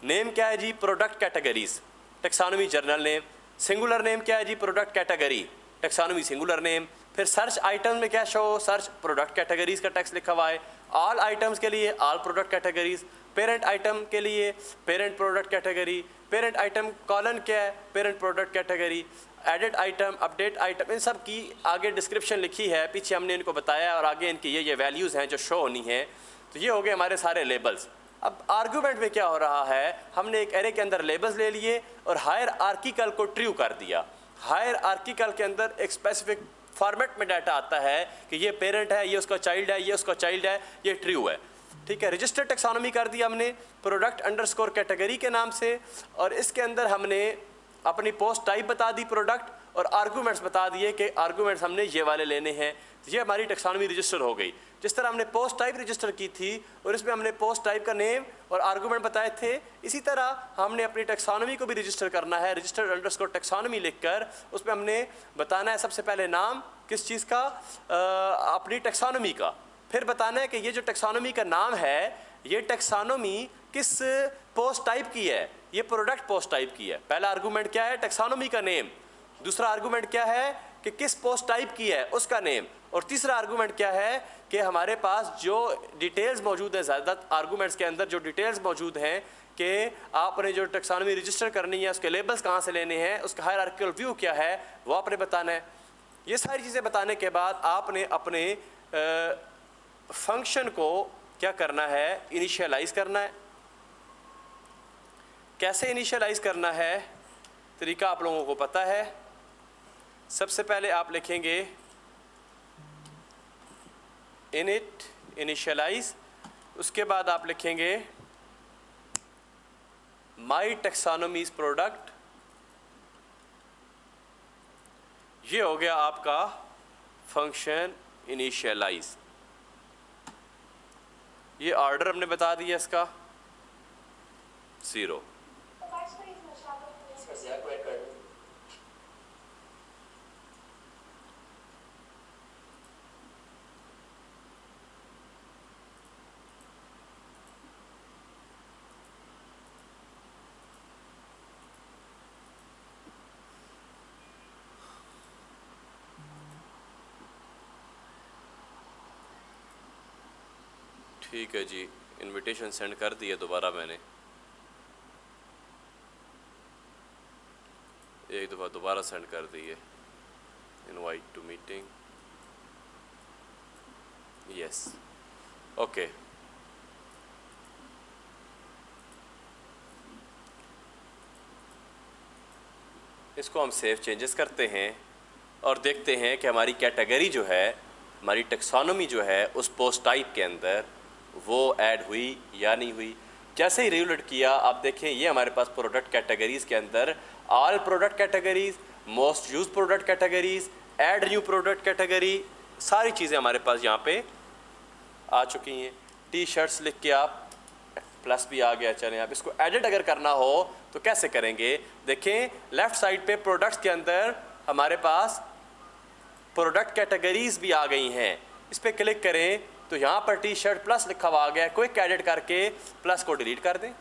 नेम क्या है जी, product categories, taxonomy general name. Singular name क्या है जी, product category, taxonomy singular name. फिर सर्च आइटम में क्या शो, सर्च प्रोडक्ट कैटेगरीज का टेक्स्ट लिखा हुआ है। ऑल आइटम्स के लिए all product categories, parent item के लिए parent product category, parent item colon क्या है, parent product category, edit item, update item, इन सब की आगे डिस्क्रिप्शन लिखी है, पीछे हमने इनको बताया और आगे इनकी ये वैल्यूज़ हैं जो शो होनी है। तो ये हो गए हमारे सारे लेबल्स। अब आर्गूमेंट में क्या हो रहा है, हमने एक एरे के अंदर लेबल्स ले लिए और हायर आर्किकल को ट्रू कर दिया। हायर आर्किकल के अंदर एक स्पेसिफिक फॉर्मेट में डाटा आता है कि ये पेरेंट है, ये उसका चाइल्ड है, ये उसका चाइल्ड है, ये ट्रू है, ठीक है। रजिस्टर टेक्सोनोमी कर दिया हमने प्रोडक्ट अंडरस्कोर कैटेगरी के नाम से, और इसके अंदर हमने अपनी पोस्ट टाइप बता दी प्रोडक्ट, और आर्गूमेंट्स बता दिए कि आर्गूमेंट्स हमने ये वाले लेने हैं। तो ये हमारी टेक्सोनोमी रजिस्टर हो गई। जिस तरह हमने पोस्ट टाइप रजिस्टर की थी और इसमें हमने पोस्ट टाइप का नेम और आर्गूमेंट बताए थे, इसी तरह हमने अपनी टेक्सोनोमी को भी रजिस्टर करना है। रजिस्टर अंडरस्कोर टेक्सोनोमी लिखकर उसमें हमने बताना है सबसे पहले नाम किस चीज़ का, अपनी टेक्सोनोमी का। फिर बताना है कि ये जो टेक्सोनोमी का नाम है, ये टेक्सोनोमी किस पोस्ट टाइप की है, ये प्रोडक्ट पोस्ट टाइप की है। पहला आर्गूमेंट क्या है, टेक्सोनोमी का नेम। दूसरा आर्गूमेंट क्या है कि किस पोस्ट टाइप की है, उसका नेम। और तीसरा आर्गूमेंट क्या है कि हमारे पास जो डिटेल्स मौजूद है, ज़्यादातर आर्गूमेंट्स के अंदर जो डिटेल्स मौजूद हैं कि आपने जो टेक्सोनोमी रजिस्टर करनी है, उसके लेबल्स कहाँ से लेने हैं, उसका हायरार्किकल व्यू क्या है, वो आपने बताना है। ये सारी चीज़ें बताने के बाद आपने अपने फंक्शन को क्या करना है, इनिशियलाइज़ करना है। कैसे इनिशियलाइज़ करना है, तरीका आप लोगों को पता है। सबसे पहले आप लिखेंगे इनिट इनिशियलाइज, उसके बाद आप लिखेंगे माई टेक्सोनोमीज प्रोडक्ट। ये हो गया आपका फंक्शन इनिशियलाइज। ये ऑर्डर हमने बता दिया इसका 0। ठीक है जी, इनविटेशन सेंड कर दिया दोबारा मैंने, एक दफ़ा दोबारा सेंड कर दिए, invite to meeting, yes, okay. इसको हम सेव चेंजेस करते हैं और देखते हैं कि हमारी कैटेगरी जो है, हमारी टेक्सोनोमी जो है उस पोस्ट टाइप के अंदर वो ऐड हुई या नहीं हुई। जैसे ही रेगुलेट किया, आप देखें ये हमारे पास प्रोडक्ट कैटेगरीज़ के अंदर all product categories, most use product categories, add new product category, सारी चीज़ें हमारे पास यहाँ पे आ चुकी हैं। टी शर्ट्स लिख के आप प्लस भी आ गया। चलें, आप इसको एडिट अगर करना हो तो कैसे करेंगे, देखें लेफ़्ट साइड पे प्रोडक्ट्स के अंदर हमारे पास प्रोडक्ट कैटेगरीज़ भी आ गई हैं। इस पर क्लिक करें तो यहाँ पर टी शर्ट प्लस लिखा हुआ आ गया। क्विक एडिट करके प्लस को डिलीट कर दें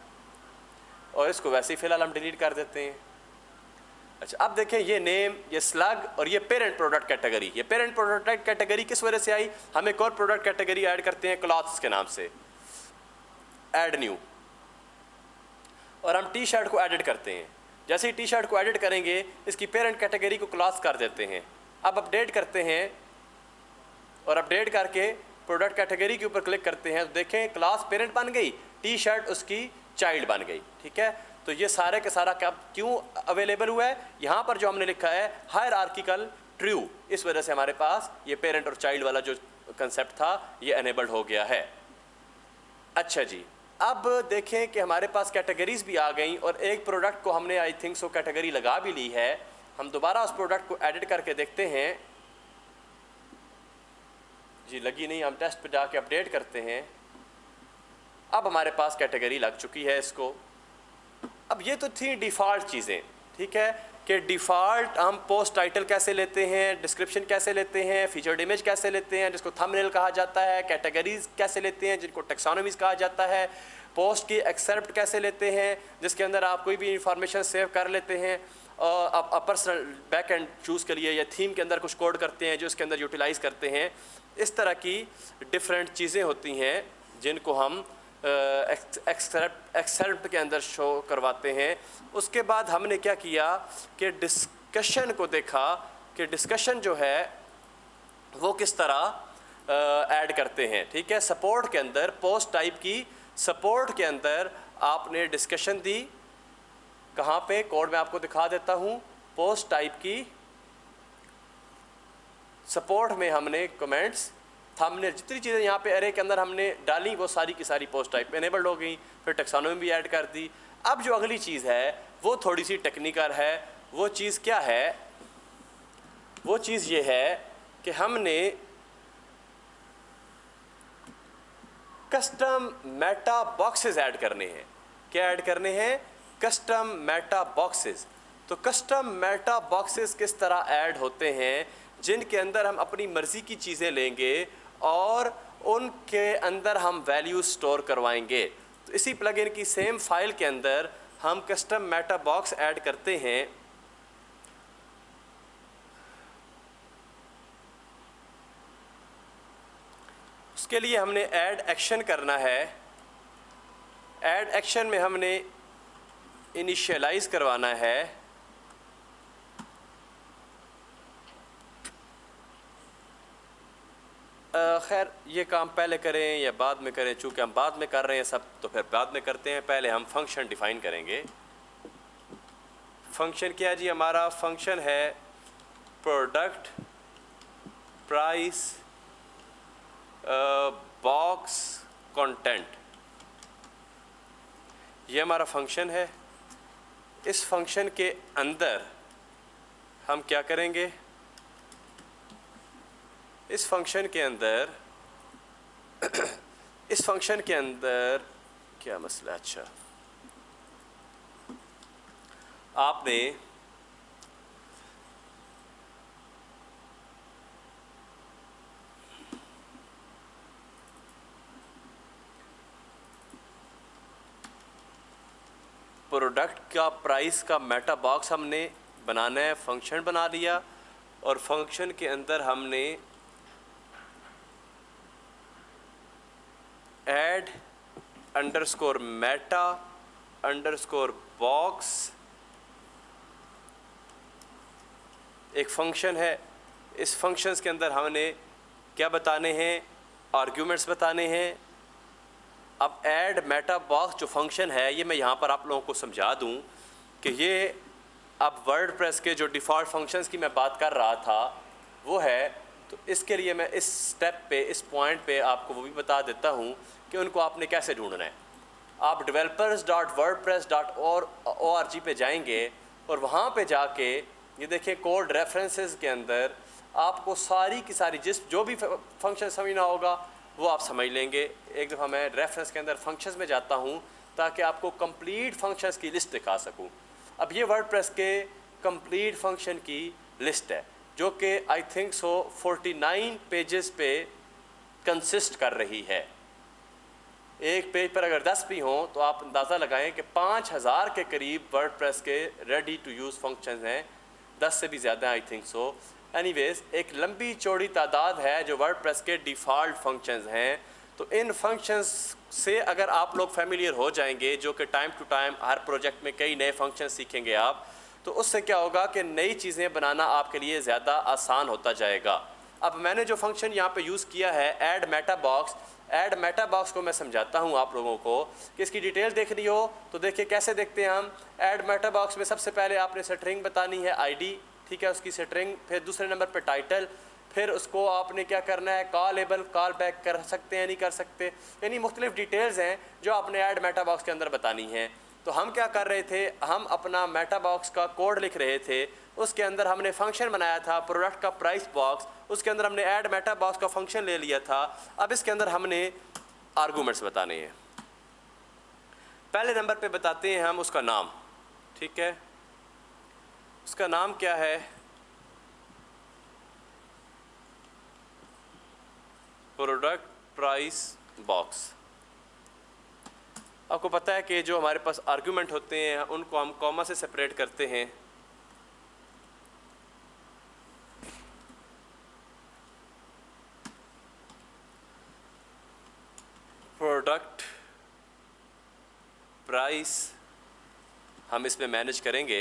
और इसको वैसे ही फ़िलहाल हम डिलीट कर देते हैं। अच्छा, अब देखें ये नेम, ये स्लग और ये पेरेंट प्रोडक्ट कैटेगरी। ये पेरेंट प्रोडक्ट कैटेगरी किस वजह से आई, हम एक और प्रोडक्ट कैटेगरी ऐड करते हैं क्लॉथ्स के नाम से, ऐड न्यू, और हम टी शर्ट को एडिट करते हैं। जैसे ही टी शर्ट को एडिट करेंगे, इसकी पेरेंट कैटेगरी को क्लॉथ्स कर देते हैं। अब अपडेट करते हैं और अपडेट करके प्रोडक्ट कैटेगरी के ऊपर क्लिक करते हैं तो देखें क्लास पेरेंट बन गई, टी शर्ट उसकी चाइल्ड बन गई। ठीक है, तो ये सारे के सारा क्या क्यों अवेलेबल हुआ है, यहाँ पर जो हमने लिखा है हायरार्किकल ट्रू, इस वजह से हमारे पास ये पेरेंट और चाइल्ड वाला जो कंसेप्ट था ये अनेबल्ड हो गया है। अच्छा जी, अब देखें कि हमारे पास कैटेगरीज भी आ गई और एक प्रोडक्ट को हमने आई थिंक सो कैटेगरी लगा भी ली है। हम दोबारा उस प्रोडक्ट को एडिट करके देखते हैं। जी लगी नहीं, हम टेस्ट पे जाके अपडेट करते हैं। अब हमारे पास कैटेगरी लग चुकी है। इसको अब ये तो थी डिफ़ॉल्ट चीज़ें, ठीक है, कि डिफ़ॉल्ट हम पोस्ट टाइटल कैसे लेते हैं, डिस्क्रिप्शन कैसे लेते हैं, फीचर्ड इमेज कैसे लेते हैं जिसको थंबनेल कहा जाता है, कैटेगरीज कैसे लेते हैं जिनको टेक्सोनोमीज कहा जाता है, पोस्ट की एक्सेप्ट कैसे लेते हैं जिसके अंदर आप कोई भी इंफॉर्मेशन सेव कर लेते हैं और आप पर्सनल बैक एंड चूज़ के लिए या थीम के अंदर कुछ कोड करते हैं जो इसके अंदर यूटिलाइज़ करते हैं। इस तरह की डिफरेंट चीज़ें होती हैं जिनको हम एक्सेप्ट के अंदर शो करवाते हैं। उसके बाद हमने क्या किया कि डिस्कशन को देखा कि डिस्कशन जो है वो किस तरह ऐड करते हैं, ठीक है। सपोर्ट के अंदर पोस्ट टाइप की सपोर्ट के अंदर आपने डिस्कशन दी, कहाँ पे कोड में आपको दिखा देता हूँ। पोस्ट टाइप की सपोर्ट में हमने कमेंट्स, थंबनेल, जितनी चीज़ें यहाँ पे अरे के अंदर हमने डाली वो सारी की सारी पोस्ट टाइप एनेबल्ड हो गई। फिर टेक्सोनोमी भी ऐड कर दी। अब जो अगली चीज़ है वो थोड़ी सी टेक्निकल है। वो चीज़ क्या है? वो चीज़ ये है कि हमने कस्टम मेटा बॉक्सेस ऐड करने हैं। क्या ऐड करने हैं? Custom Meta boxes. तो कस्टम मेटा बॉक्सेस किस तरह ऐड होते हैं, जिनके अंदर हम अपनी मर्ज़ी की चीज़ें लेंगे और उनके अंदर हम वैल्यू स्टोर करवाएंगे। तो इसी प्लगइन की सेम फाइल के अंदर हम कस्टम मेटा बॉक्स ऐड करते हैं। उसके लिए हमने ऐड एक्शन करना है। ऐड एक्शन में हमने इनिशियलाइज करवाना है। खैर ये काम पहले करें या बाद में करें, चूँकि हम बाद में कर रहे हैं सब, तो फिर बाद में करते हैं। पहले हम फंक्शन डिफ़ाइन करेंगे। फंक्शन क्या है जी? हमारा फंक्शन है प्रोडक्ट प्राइस बॉक्स कंटेंट। ये हमारा फंक्शन है। इस फंक्शन के अंदर हम क्या करेंगे? इस फंक्शन के अंदर इस फंक्शन के अंदर क्या मसला है? अच्छा, आपने प्रोडक्ट का प्राइस का मेटा बॉक्स हमने बनाना है। फंक्शन बना लिया और फंक्शन के अंदर हमने add underscore Meta underscore box एक फंक्शन है। इस फंक्शंस के अंदर हमने क्या बताने हैं? आर्ग्यूमेंट्स बताने हैं। अब ऐड मेटा बॉक्स जो फंक्शन है, ये मैं यहाँ पर आप लोगों को समझा दूँ कि ये अब वर्डप्रेस के जो डिफ़ॉल्ट फंक्शंस की मैं बात कर रहा था वो है। तो इसके लिए मैं इस स्टेप पे, इस पॉइंट पे आपको वो भी बता देता हूँ कि उनको आपने कैसे ढूंढना है। आप developers.wordpress.org पे जाएंगे और वहाँ पे जाके ये देखिए कोड रेफरेंसेस के अंदर आपको सारी की सारी जो भी फंक्शन समझना होगा वो आप समझ लेंगे। एक दफ़ा मैं रेफरेंस के अंदर फंक्शंस में जाता हूँ ताकि आपको कंप्लीट फंक्शंस की लिस्ट दिखा सकूँ। अब ये वर्डप्रेस के कंप्लीट फंक्शन की लिस्ट है जो कि आई थिंक सो 49 पेजेस पे कंसिस्ट कर रही है। एक पेज पर अगर 10 भी हों तो आप अंदाज़ा लगाएं कि 5000 के करीब वर्डप्रेस के रेडी टू यूज़ फंक्शंस हैं। 10 से भी ज़्यादा आई थिंक सो। एनीवेज एक लंबी चौड़ी तादाद है जो वर्डप्रेस के डिफ़ॉल्ट फंक्शंस हैं। तो इन फंक्शंस से अगर आप लोग फेमिलियर हो जाएंगे, जो कि टाइम टू टाइम हर प्रोजेक्ट में कई नए फंक्शन सीखेंगे आप, तो उससे क्या होगा कि नई चीज़ें बनाना आपके लिए ज़्यादा आसान होता जाएगा। अब मैंने जो फंक्शन यहाँ पे यूज़ किया है add Meta box, add Meta box को मैं समझाता हूँ आप लोगों को कि इसकी डिटेल देखनी हो तो देखिए कैसे देखते हैं हम। ऐड मेटा बॉक्स में सबसे पहले आपने स्ट्रिंग बतानी है आईडी, ठीक है, उसकी स्ट्रिंग। फिर दूसरे नंबर पर टाइटल। फिर उसको आपने क्या करना है? कॉलेबल, कॉल बैक कर सकते हैं नहीं कर सकते, यानी मुख्तलिफ डिटेल्स हैं जो आपने ऐड मेटा बॉक्स के अंदर बतानी है। तो हम क्या कर रहे थे? हम अपना मेटा बॉक्स का कोड लिख रहे थे। उसके अंदर हमने फंक्शन बनाया था प्रोडक्ट का प्राइस बॉक्स, उसके अंदर हमने ऐड मेटा बॉक्स का फंक्शन ले लिया था। अब इसके अंदर हमने आर्गूमेंट्स बताने हैं। पहले नंबर पे बताते हैं हम उसका नाम, ठीक है। उसका नाम क्या है? Product price box. आपको पता है कि जो हमारे पास आर्ग्यूमेंट होते हैं उनको हम कॉमा से सेपरेट करते हैं। प्रोडक्ट प्राइस हम इसमें मैनेज करेंगे,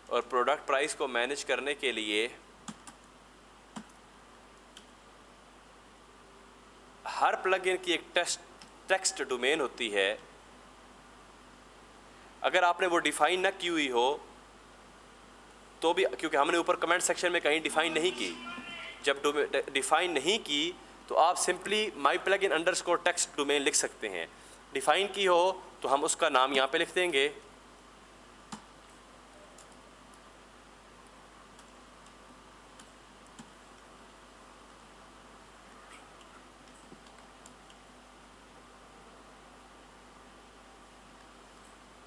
और प्रोडक्ट प्राइस को मैनेज करने के लिए हर प्लगइन की एक टेक्स्ट डोमेन होती है। अगर आपने वो डिफाइन ना की हुई हो तो भी, क्योंकि हमने ऊपर कमेंट सेक्शन में कहीं डिफाइन नहीं की, जब डिफाइन नहीं की तो आप सिंपली माई प्लगइन अंडरस्कोर टेक्स्ट डोमेन लिख सकते हैं। डिफाइन की हो तो हम उसका नाम यहाँ पे लिख देंगे।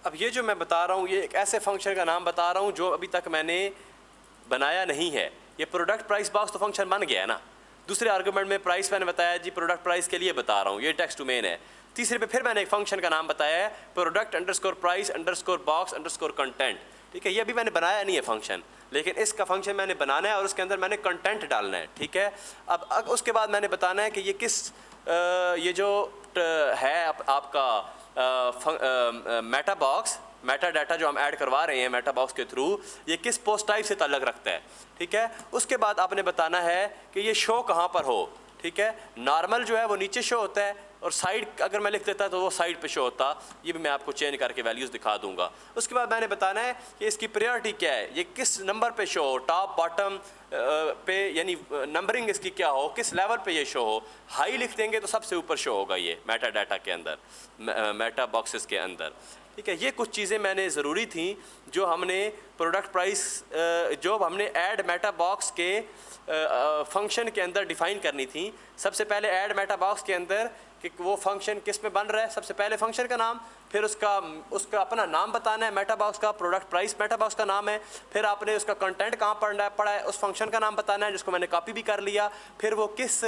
अब ये जो मैं बता रहा हूँ ये एक ऐसे फंक्शन का नाम बता रहा हूँ जो अभी तक मैंने बनाया नहीं है। ये प्रोडक्ट प्राइस बॉक्स तो फंक्शन बन गया है ना। दूसरे आर्गुमेंट में प्राइस मैंने बताया जी, प्रोडक्ट प्राइस के लिए बता रहा हूँ, ये टेक्स्ट डोमेन है। तीसरे पे फिर मैंने एक फंक्शन का नाम बताया है, product underscore price underscore box underscore content, ठीक है। ये अभी मैंने बनाया नहीं है फंक्शन, लेकिन इसका फंक्शन मैंने बनाना है और उसके अंदर मैंने कंटेंट डालना है, ठीक है। अब उसके बाद मैंने बताना है कि ये किस ये जो है आपका मेटा बॉक्स, मेटा डाटा जो हम ऐड करवा रहे हैं मेटा बॉक्स के थ्रू, ये किस पोस्ट टाइप से ताल्लुक़ रखता है, ठीक है। उसके बाद आपने बताना है कि ये शो कहाँ पर हो, ठीक है। नॉर्मल जो है वो नीचे शो होता है और साइड अगर मैं लिख देता तो वो साइड पे शो होता। ये भी मैं आपको चेंज करके वैल्यूज़ दिखा दूंगा। उसके बाद मैंने बताना है कि इसकी प्रायोरिटी क्या है, ये किस नंबर पे शो हो, टॉप बॉटम पे, यानी नंबरिंग इसकी क्या हो, किस लेवल पे ये शो हो। हाई लिख देंगे तो सबसे ऊपर शो होगा ये मेटा डाटा के अंदर, मेटा बॉक्सेस के अंदर, ठीक है। ये कुछ चीज़ें मैंने ज़रूरी थी जो हमने प्रोडक्ट प्राइस जो हमने ऐड मेटा बॉक्स के फंक्शन के अंदर डिफ़ाइन करनी थी। सबसे पहले ऐड मेटा बॉक्स के अंदर कि वो फंक्शन किस में बन रहा है, सबसे पहले फंक्शन का नाम, फिर उसका अपना नाम बताना है मेटा बॉक्स का, प्रोडक्ट प्राइस मेटा बॉक्स का नाम है। फिर आपने उसका कंटेंट कहाँ पढ़ा है, उस फंक्शन का नाम बताना है जिसको मैंने कॉपी भी कर लिया। फिर वो किस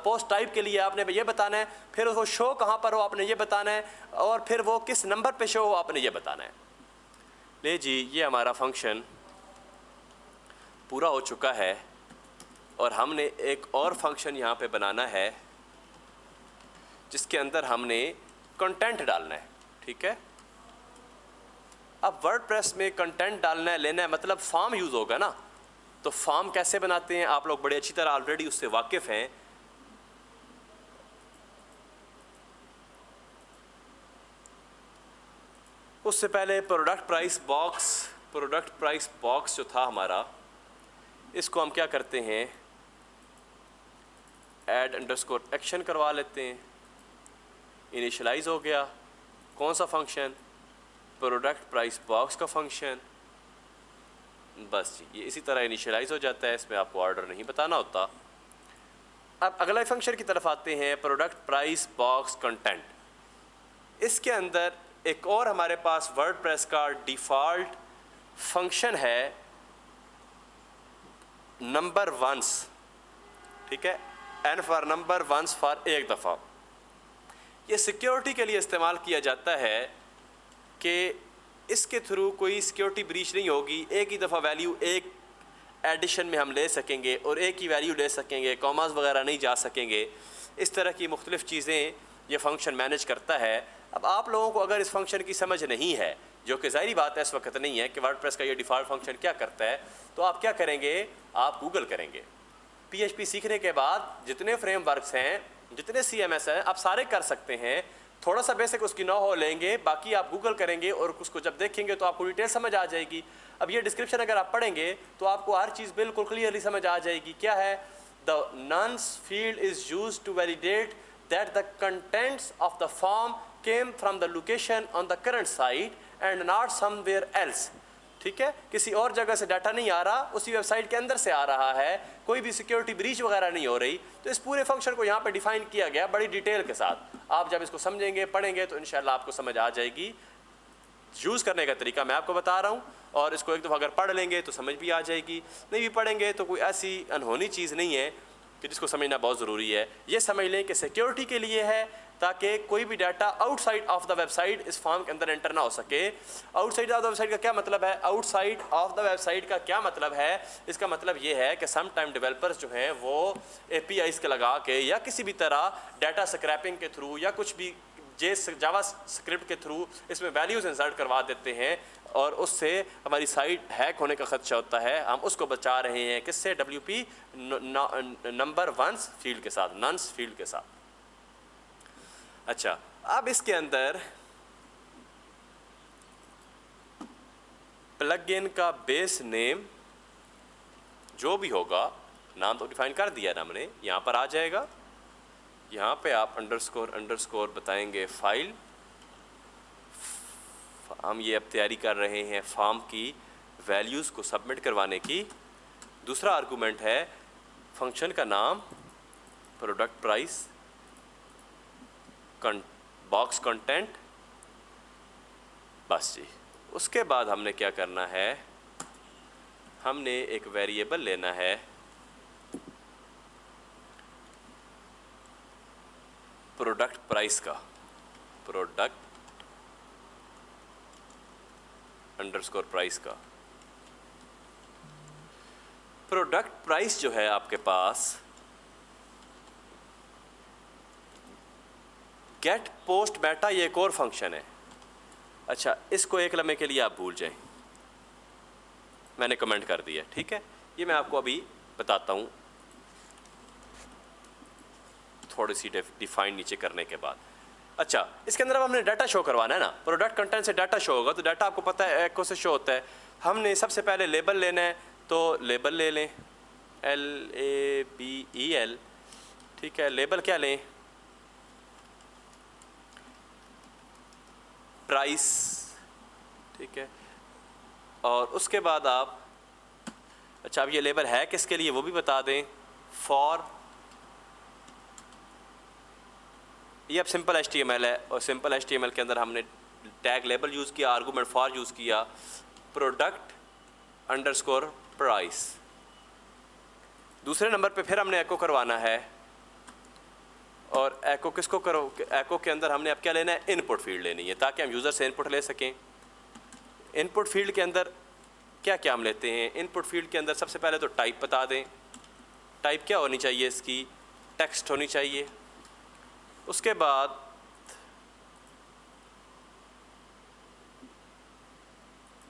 पोस्ट टाइप के लिए आपने ये बताना है। फिर वो शो कहाँ पर हो आपने ये बताना है, और फिर वो किस नंबर पे शो हो आपने ये बताना है। ले जी, ये हमारा फंक्शन पूरा हो चुका है और हमने एक और फंक्शन यहाँ पे बनाना है जिसके अंदर हमने कंटेंट डालना है, ठीक है। अब वर्डप्रेस में कंटेंट डालना है, लेना है, मतलब फॉर्म यूज़ होगा ना। तो फॉर्म कैसे बनाते हैं आप लोग बड़े अच्छी तरह ऑलरेडी उससे वाकिफ़ हैं। उससे पहले प्रोडक्ट प्राइस बॉक्स जो था हमारा, इसको हम क्या करते हैं, ऐड अंडरस्कोर एक्शन करवा लेते हैं। इनिशियलाइज हो गया, कौन सा फंक्शन, प्रोडक्ट प्राइस बॉक्स का फंक्शन। बस जी, ये इसी तरह इनिशियलाइज हो जाता है, इसमें आपको ऑर्डर नहीं बताना होता। अब अगला फंक्शन की तरफ आते हैं, प्रोडक्ट प्राइस बॉक्स कंटेंट। इसके अंदर एक और हमारे पास वर्डप्रेस का डिफ़ॉल्ट फंक्शन है नंबर वंस, ठीक है, n for number, once for एक दफ़ा। ये सिक्योरिटी के लिए इस्तेमाल किया जाता है कि इसके थ्रू कोई सिक्योरिटी ब्रीच नहीं होगी। एक ही दफ़ा वैल्यू एक एडिशन में हम ले सकेंगे और एक ही वैल्यू ले सकेंगे, कॉमास वगैरह नहीं जा सकेंगे। इस तरह की मुख्तलिफ़ चीज़ें ये फंक्शन मैनेज करता है। अब आप लोगों को अगर इस फंक्शन की समझ नहीं है, जो कि ज़ाहिरी बात है इस वक्त नहीं है कि वर्डप्रेस का ये डिफ़ॉल्ट फंक्शन क्या करता है, तो आप क्या करेंगे, आप गूगल करेंगे। PHP सीखने के बाद जितने फ्रेमवर्क्स हैं, जितने CMS हैं, आप सारे कर सकते हैं। थोड़ा सा बेसिक उसकी नो हो लेंगे, बाकी आप गूगल करेंगे और उसको जब देखेंगे तो आपको डिटेल समझ आ जाएगी। अब ये डिस्क्रिप्शन अगर आप पढ़ेंगे तो आपको हर चीज़ बिल्कुल क्लियरली समझ आ जाएगी। क्या है, the nonce field is used to validate that the contents of the form came from the location on the current site and not somewhere else, ठीक है, किसी और जगह से डाटा नहीं आ रहा, उसी वेबसाइट के अंदर से आ रहा है, कोई भी सिक्योरिटी ब्रीच वगैरह नहीं हो रही। तो इस पूरे फंक्शन को यहाँ पे डिफाइन किया गया बड़ी डिटेल के साथ। आप जब इसको समझेंगे, पढ़ेंगे, तो इंशाल्लाह आपको समझ आ जाएगी। यूज़ करने का तरीका मैं आपको बता रहा हूँ, और इसको एक दफ़ा अगर पढ़ लेंगे तो समझ भी आ जाएगी, नहीं भी पढ़ेंगे तो कोई ऐसी अनहोनी चीज़ नहीं है कि जिसको समझना बहुत ज़रूरी है। ये समझ लें कि सिक्योरिटी के लिए है, ताकि कोई भी data outside of the website इस फॉर्म के अंदर एंटर ना हो सके। आउटसाइड ऑफ द वेबसाइट का क्या मतलब है? आउटसाइड ऑफ द वेबसाइट का क्या मतलब है? इसका मतलब ये है कि सम टाइम डेवलपर्स जो हैं वो APIs के लगा के या किसी भी तरह डाटा स्क्रैपिंग के थ्रू या कुछ भी जावा स्क्रिप्ट के थ्रू इसमें वैल्यूज़ इंसर्ट करवा देते हैं, और उससे हमारी साइट हैक होने का खदशा होता है। हम उसको बचा रहे हैं किससे? WP नंबर वंस फील्ड के साथ, नन्स फील्ड के साथ। अच्छा, अब इसके अंदर प्लगइन का बेस नेम जो भी होगा, नाम तो डिफाइन कर दिया ना हमने, यहाँ पर आ जाएगा। यहाँ पे आप अंडरस्कोर बताएंगे फाइल। हम ये अब तैयारी कर रहे हैं फॉर्म की वैल्यूज़ को सबमिट करवाने की। दूसरा आर्गूमेंट है फंक्शन का नाम, प्रोडक्ट प्राइस, बॉक्स कंटेंट, बस जी। उसके बाद हमने क्या करना है, हमने एक वेरिएबल लेना है प्रोडक्ट प्राइस का, प्रोडक्ट अंडरस्कोर प्राइस का। प्रोडक्ट प्राइस जो है आपके पास गेट पोस्ट मेटा, ये एक और फंक्शन है। अच्छा, इसको एक लम्हे के लिए आप भूल जाएं, मैंने कमेंट कर दिया, ठीक है। ये मैं आपको अभी बताता हूँ थोड़ी सी डिफाइन नीचे करने के बाद। अच्छा, इसके अंदर अब हमने डाटा शो करवाना है ना, प्रोडक्ट कंटेंट से डाटा शो होगा, तो डाटा आपको पता है एको से शो होता है। हमने सबसे पहले लेबल लेना है, तो लेबल ले लें, LABEL, ठीक है। लेबल क्या लें? प्राइस, ठीक है। और उसके बाद आप, अच्छा अब ये लेबल है किसके लिए वो भी बता दें, फॉर, ये अब सिंपल HTML है, और सिंपल HTML के अंदर हमने टैग लेबल यूज़ किया, आर्गूमेंट फॉर यूज़ किया, प्रोडक्ट अंडरस्कोर प्राइस। दूसरे नंबर पे फिर हमने एको करवाना है, और एको किसको करो, एको के अंदर हमने अब क्या लेना है, इनपुट फील्ड लेनी है, ताकि हम यूज़र से इनपुट ले सकें। इनपुट फील्ड के अंदर क्या क्या हम लेते हैं? इनपुट फील्ड के अंदर सबसे पहले तो टाइप बता दें, टाइप क्या होनी चाहिए इसकी, टेक्स्ट होनी चाहिए। उसके बाद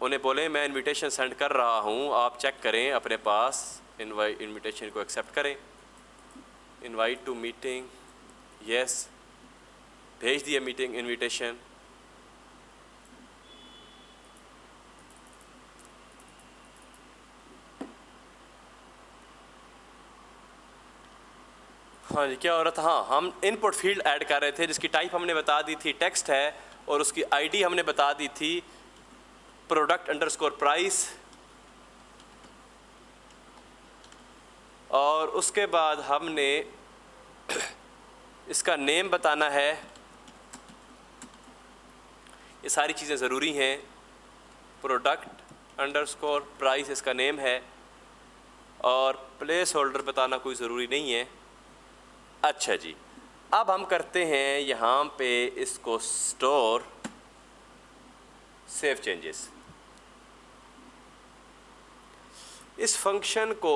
उन्हें बोले मैं इनविटेशन सेंड कर रहा हूँ, आप चेक करें अपने पास, इनविटेशन को एक्सेप्ट करें। इनवाइट टू मीटिंग, यस, भेज दिया मीटिंग इनविटेशन। हाँ जी, क्या हो रहा था, हाँ हम इनपुट फील्ड ऐड कर रहे थे जिसकी टाइप हमने बता दी थी टेक्स्ट है, और उसकी आईडी हमने बता दी थी प्रोडक्ट अंडरस्कोर प्राइस। और उसके बाद हमने इसका नेम बताना है। ये सारी चीज़ें ज़रूरी हैं। प्रोडक्ट अंडरस्कोर प्राइस इसका नेम है, और प्लेस होल्डर बताना कोई ज़रूरी नहीं है। अच्छा जी, अब हम करते हैं यहाँ पे इसको स्टोर, सेव चेंजेस। इस फंक्शन को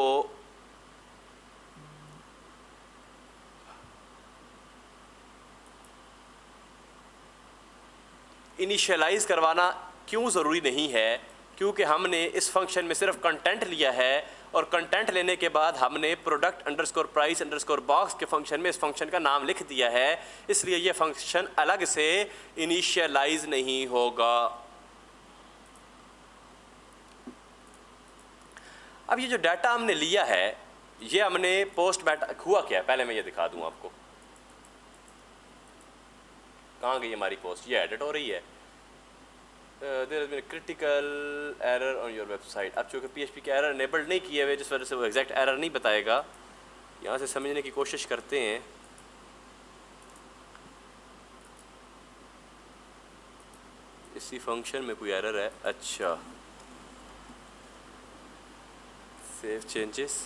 इनिशियलाइज करवाना क्यों ज़रूरी नहीं है, क्योंकि हमने इस फंक्शन में सिर्फ कंटेंट लिया है, और कंटेंट लेने के बाद हमने product underscore price underscore box के फंक्शन में इस फंक्शन का नाम लिख दिया है, इसलिए ये फंक्शन अलग से इनिशियलाइज नहीं होगा। अब ये जो डाटा हमने लिया है, ये हमने पोस्ट मेटा, हुआ क्या है पहले मैं ये दिखा दूं आपको। कहाँ गई हमारी पोस्ट, ये एडिट हो रही है, there has been critical error on your website. अब चूँकि PHP के एरर इनेबल्ड नहीं किए हुए, जिस वजह से वो एग्जैक्ट एरर नहीं बताएगा। यहाँ से समझने की कोशिश करते हैं। इसी फंक्शन में कोई एरर है। अच्छा, सेव चेंजेस।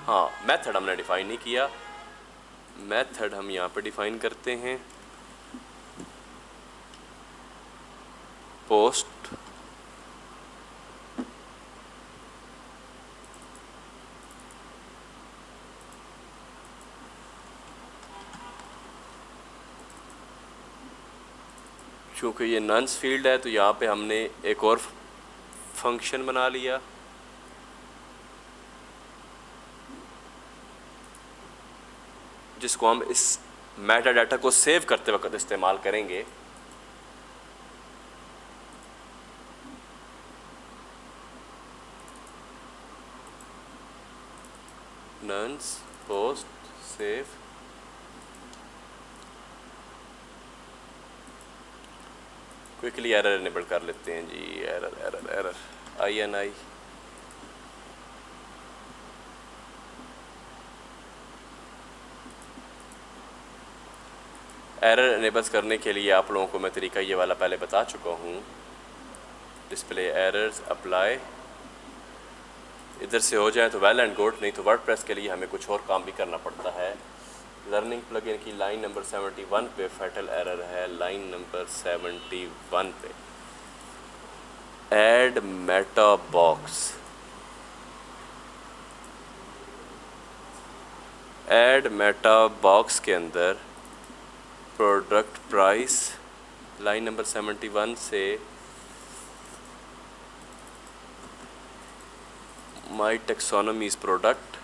हाँ, मेथड हमने डिफ़ाइन नहीं किया। मेथड हम यहाँ पे डिफ़ाइन करते हैं, पोस्ट चूँकि ये नन्स फील्ड है तो यहाँ पे हमने एक और फंक्शन बना लिया। जिसको हम इस मेटा डाटा को सेव करते वक्त इस्तेमाल करेंगे। Nonce post save. Quickly error enable कर लेते हैं जी। Error error error INI। Error enables करने के लिए आप लोगों को मैं तरीका ये वाला पहले बता चुका हूँ। डिस्प्ले एरर्स अप्लाई, इधर से हो जाए तो वेल एंड गुड, नहीं तो वर्डप्रेस के लिए हमें कुछ और काम भी करना पड़ता है। लर्निंग प्लगइन की लाइन नंबर 71 पे फैटल एरर है। लाइन नंबर 71 पे add Meta box. Add Meta box के अंदर प्रोडक्ट प्राइस, लाइन नंबर 71 से माई टेक्सोनॉमीज प्रोडक्ट,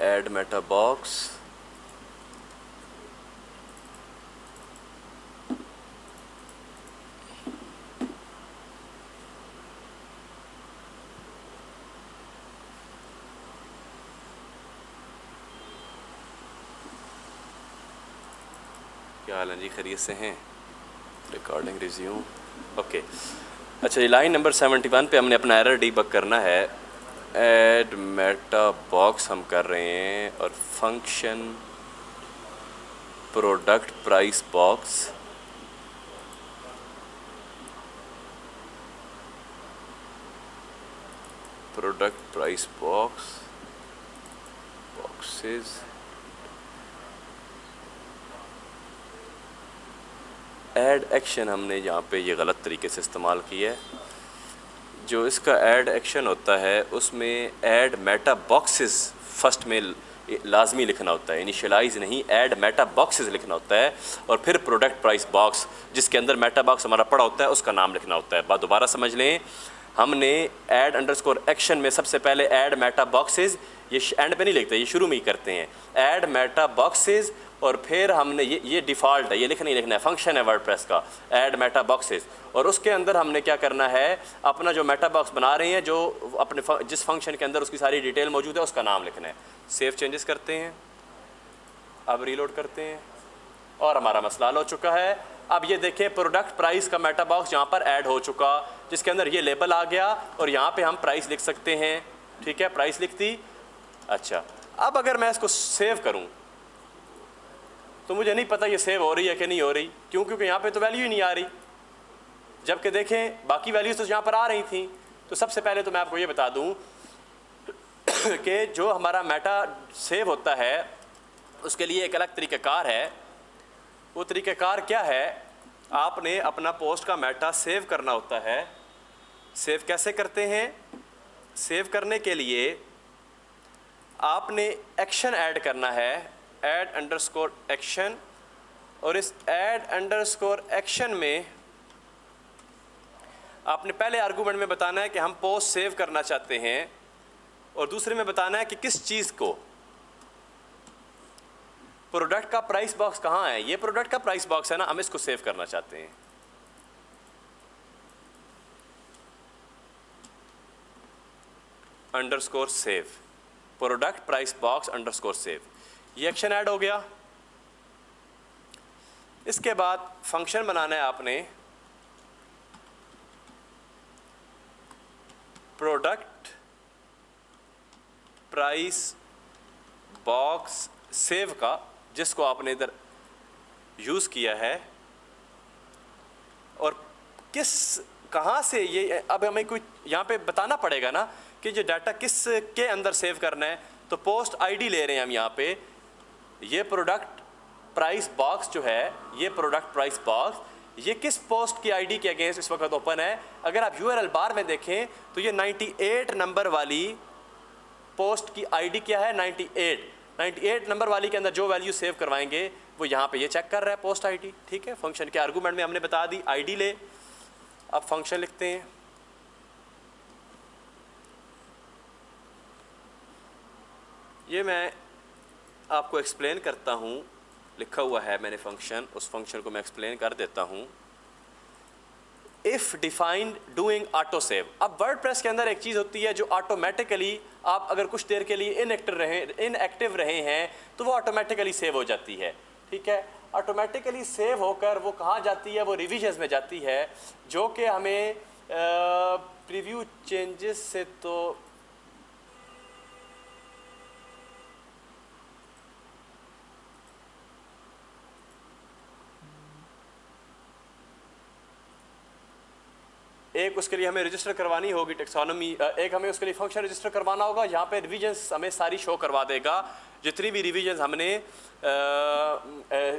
ऐड मेटा बॉक्स, क्या हाल है जी, खैरियत से हैं? Recording resume. ओके, अच्छा ये लाइन नंबर 71 पे हमने अपना एरर डीबग करना है। ऐड मेटा बॉक्स हम कर रहे हैं और function product price box, product price box boxes. Add action हमने यहाँ पे ये गलत तरीके से इस्तेमाल किया है। जो इसका ऐड एक्शन होता है उसमें ऐड मेटा बॉक्सेस फर्स्ट में लाजमी लिखना होता है, इनिशियलाइज नहीं, ऐड मेटा बॉक्सेस लिखना होता है और फिर प्रोडक्ट प्राइस बॉक्स जिसके अंदर मेटा बॉक्स हमारा पड़ा होता है उसका नाम लिखना होता है। बात दोबारा समझ लें, हमने ऐड अंडरस्कोर एक्शन में सबसे पहले ऐड मेटा बॉक्सेस, ये एंड पे नहीं लिखते, ये शुरू में ही करते हैं, ऐड मेटा बॉक्सेस, और फिर हमने ये डिफ़ॉल्ट है, ये लिखना ही लिखना है, फंक्शन है वर्डप्रेस का ऐड मेटा बॉक्सेस, और उसके अंदर हमने क्या करना है, अपना जो मेटा बॉक्स बना रहे हैं, जो अपने जिस फंक्शन के अंदर उसकी सारी डिटेल मौजूद है उसका नाम लिखना है। सेव चेंजेस करते हैं, अब रीलोड करते हैं और हमारा मसला हल हो चुका है। अब ये देखें, प्रोडक्ट प्राइस का मेटा बॉक्स यहाँ पर ऐड हो चुका, जिसके अंदर ये लेबल आ गया और यहाँ पे हम प्राइस लिख सकते हैं। ठीक है, प्राइस लिख दी। अच्छा, अब अगर मैं इसको सेव करूँ तो मुझे नहीं पता ये सेव हो रही है कि नहीं हो रही। क्यों? क्योंकि यहाँ पे तो वैल्यू ही नहीं आ रही, जबकि देखें बाकी वैल्यूज तो यहाँ पर आ रही थी। तो सबसे पहले तो मैं आपको ये बता दूँ कि जो हमारा मेटा सेव होता है उसके लिए एक अलग तरीक़ाकार है। वो तरीक़ाकार क्या है, आपने अपना पोस्ट का मेटा सेव करना होता है। सेव कैसे करते हैं? सेव करने के लिए आपने एक्शन ऐड करना है, ऐड अंडरस्कोर एक्शन, और इस ऐड अंडरस्कोर एक्शन में आपने पहले आर्गूमेंट में बताना है कि हम पोस्ट सेव करना चाहते हैं। और दूसरे में बताना है कि किस चीज़ को, प्रोडक्ट का प्राइस बॉक्स कहाँ है, ये प्रोडक्ट का प्राइस बॉक्स है ना, हम इसको सेव करना चाहते हैं। Underscore save, product price box underscore save, ये एक्शन ऐड हो गया। इसके बाद फंक्शन बनाना है आपने प्रोडक्ट प्राइस बॉक्स सेव का, जिसको आपने इधर यूज़ किया है, और कहाँ से ये, अब हमें कोई यहाँ पे बताना पड़ेगा ना कि जो डाटा किस के अंदर सेव करना है। तो पोस्ट आईडी ले रहे हैं हम यहाँ पे, ये प्रोडक्ट प्राइस बॉक्स जो है, ये प्रोडक्ट प्राइस बॉक्स ये किस पोस्ट की आईडी के अगेंस्ट इस वक्त ओपन है। अगर आप यूआरएल बार में देखें तो ये 98 नंबर वाली पोस्ट की आईडी क्या है, 98 नंबर वाली के अंदर जो वैल्यू सेव करवाएंगे वो यहाँ पे ये चेक कर रहा है पोस्ट आईडी। ठीक है, फंक्शन के आर्गूमेंट में हमने बता दी आईडी ले। अब फंक्शन लिखते हैं, ये मैं आपको एक्सप्लेन करता हूँ, लिखा हुआ है मैंने फंक्शन, उस फंक्शन को मैं एक्सप्लेन कर देता हूँ। If defined doing auto save. अब वर्डप्रेस के अंदर एक चीज़ होती है जो ऑटोमेटिकली, आप अगर कुछ देर के लिए इनएक्टिव रहे हैं तो वो ऑटोमेटिकली सेव हो जाती है। ठीक है, ऑटोमेटिकली सेव होकर वो कहाँ जाती है, वो रिविजन्स में जाती है, जो कि हमें प्रीव्यू चेंजेस से तो एक उसके लिए हमें रजिस्टर करवानी होगी टेक्सोनॉमी, एक हमें उसके लिए फंक्शन रजिस्टर करवाना होगा। यहाँ पे रिवीजन्स हमें सारी शो करवा देगा, जितनी भी रिवीजन्स हमने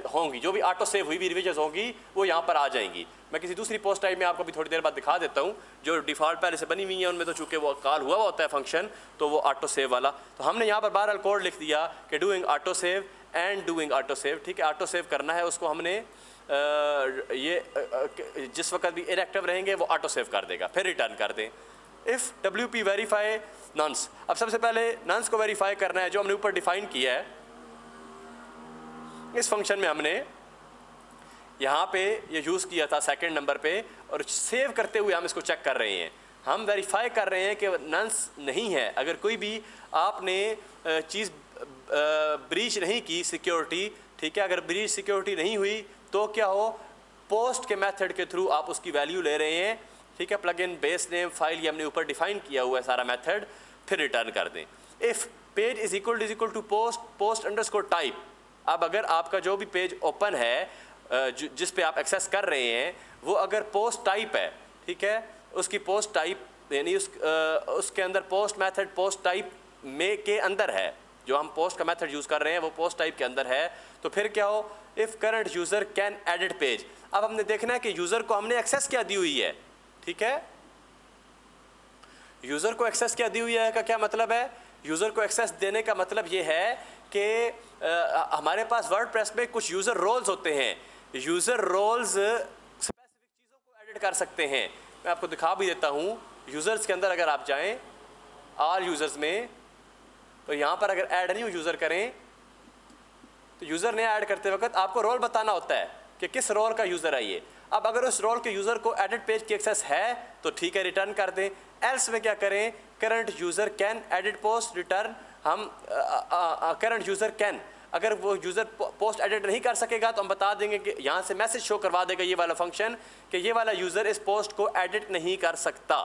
होंगी, जो भी ऑटो सेव हुई भी रिवीजन्स होंगी वो यहाँ पर आ जाएंगी। मैं किसी दूसरी पोस्ट टाइप में आपको भी थोड़ी देर बाद दिखा देता हूँ, जो डिफ़ॉल्ट पहले से बनी हुई है उनमें तो चूँकि वो कॉल हुआ होता है फंक्शन, तो वो ऑटो सेव वाला। तो हमने यहाँ पर बहरहाल कोड लिख दिया कि doing auto save and doing auto save. ठीक है, ऑटो सेव करना है उसको हमने, ये जिस वक्त भी इनएक्टिव रहेंगे वो ऑटो सेव कर देगा, फिर रिटर्न कर दें। इफ़ WP वेरीफाई नंस, अब सबसे पहले नंस को वेरीफाई करना है, जो हमने ऊपर डिफाइन किया है इस फंक्शन में। हमने यहाँ पे ये यूज़ किया था सेकंड नंबर पे, और सेव करते हुए हम इसको चेक कर रहे हैं, हम वेरीफाई कर रहे हैं कि नंस नहीं है। अगर कोई भी आपने चीज़ ब्रीच नहीं की सिक्योरिटी, ठीक है, अगर ब्रीच सिक्योरिटी नहीं हुई तो क्या हो, पोस्ट के मेथड के थ्रू आप उसकी वैल्यू ले रहे हैं। ठीक है, plug in base name file ये हमने ऊपर डिफाइन किया हुआ है सारा मेथड, फिर रिटर्न कर दें। If page is equal to post underscore type. अब अगर आपका जो भी पेज ओपन है, जिस पे आप एक्सेस कर रहे हैं, वो अगर पोस्ट टाइप है, ठीक है, उसकी पोस्ट टाइप यानी उसके अंदर पोस्ट मेथड पोस्ट टाइप में के अंदर है, जो हम पोस्ट का मेथड यूज़ कर रहे हैं वो पोस्ट टाइप के अंदर है, तो फिर क्या हो, if current user can edit page. अब हमने देखना है कि यूज़र को हमने एक्सेस क्या दी हुई है। ठीक है, यूज़र को एक्सेस क्या दी हुई है का क्या मतलब है, यूज़र को एक्सेस देने का मतलब ये है कि हमारे पास वर्डप्रेस में कुछ यूज़र रोल्स होते हैं, यूज़र रोल्स स्पेसिफिक चीज़ों को एडिट कर सकते हैं। मैं आपको दिखा भी देता हूँ, यूज़र्स के अंदर अगर आप जाएँ ऑल यूज़र्स में, तो यहाँ पर अगर ऐड न्यू यूज़र करें तो यूज़र ने ऐड करते वक्त आपको रोल बताना होता है कि किस रोल का यूज़र है ये। अब अगर उस रोल के यूज़र को एडिट पेज की एक्सेस है तो ठीक है, रिटर्न कर दें। एल्स में क्या करें, current user can edit post, return हम करंट यूज़र कैन, अगर वो यूज़र पोस्ट एडिट नहीं कर सकेगा तो हम बता देंगे कि यहाँ से मैसेज शो करवा देगा ये वाला फंक्शन कि ये वाला यूज़र इस पोस्ट को एडिट नहीं कर सकता।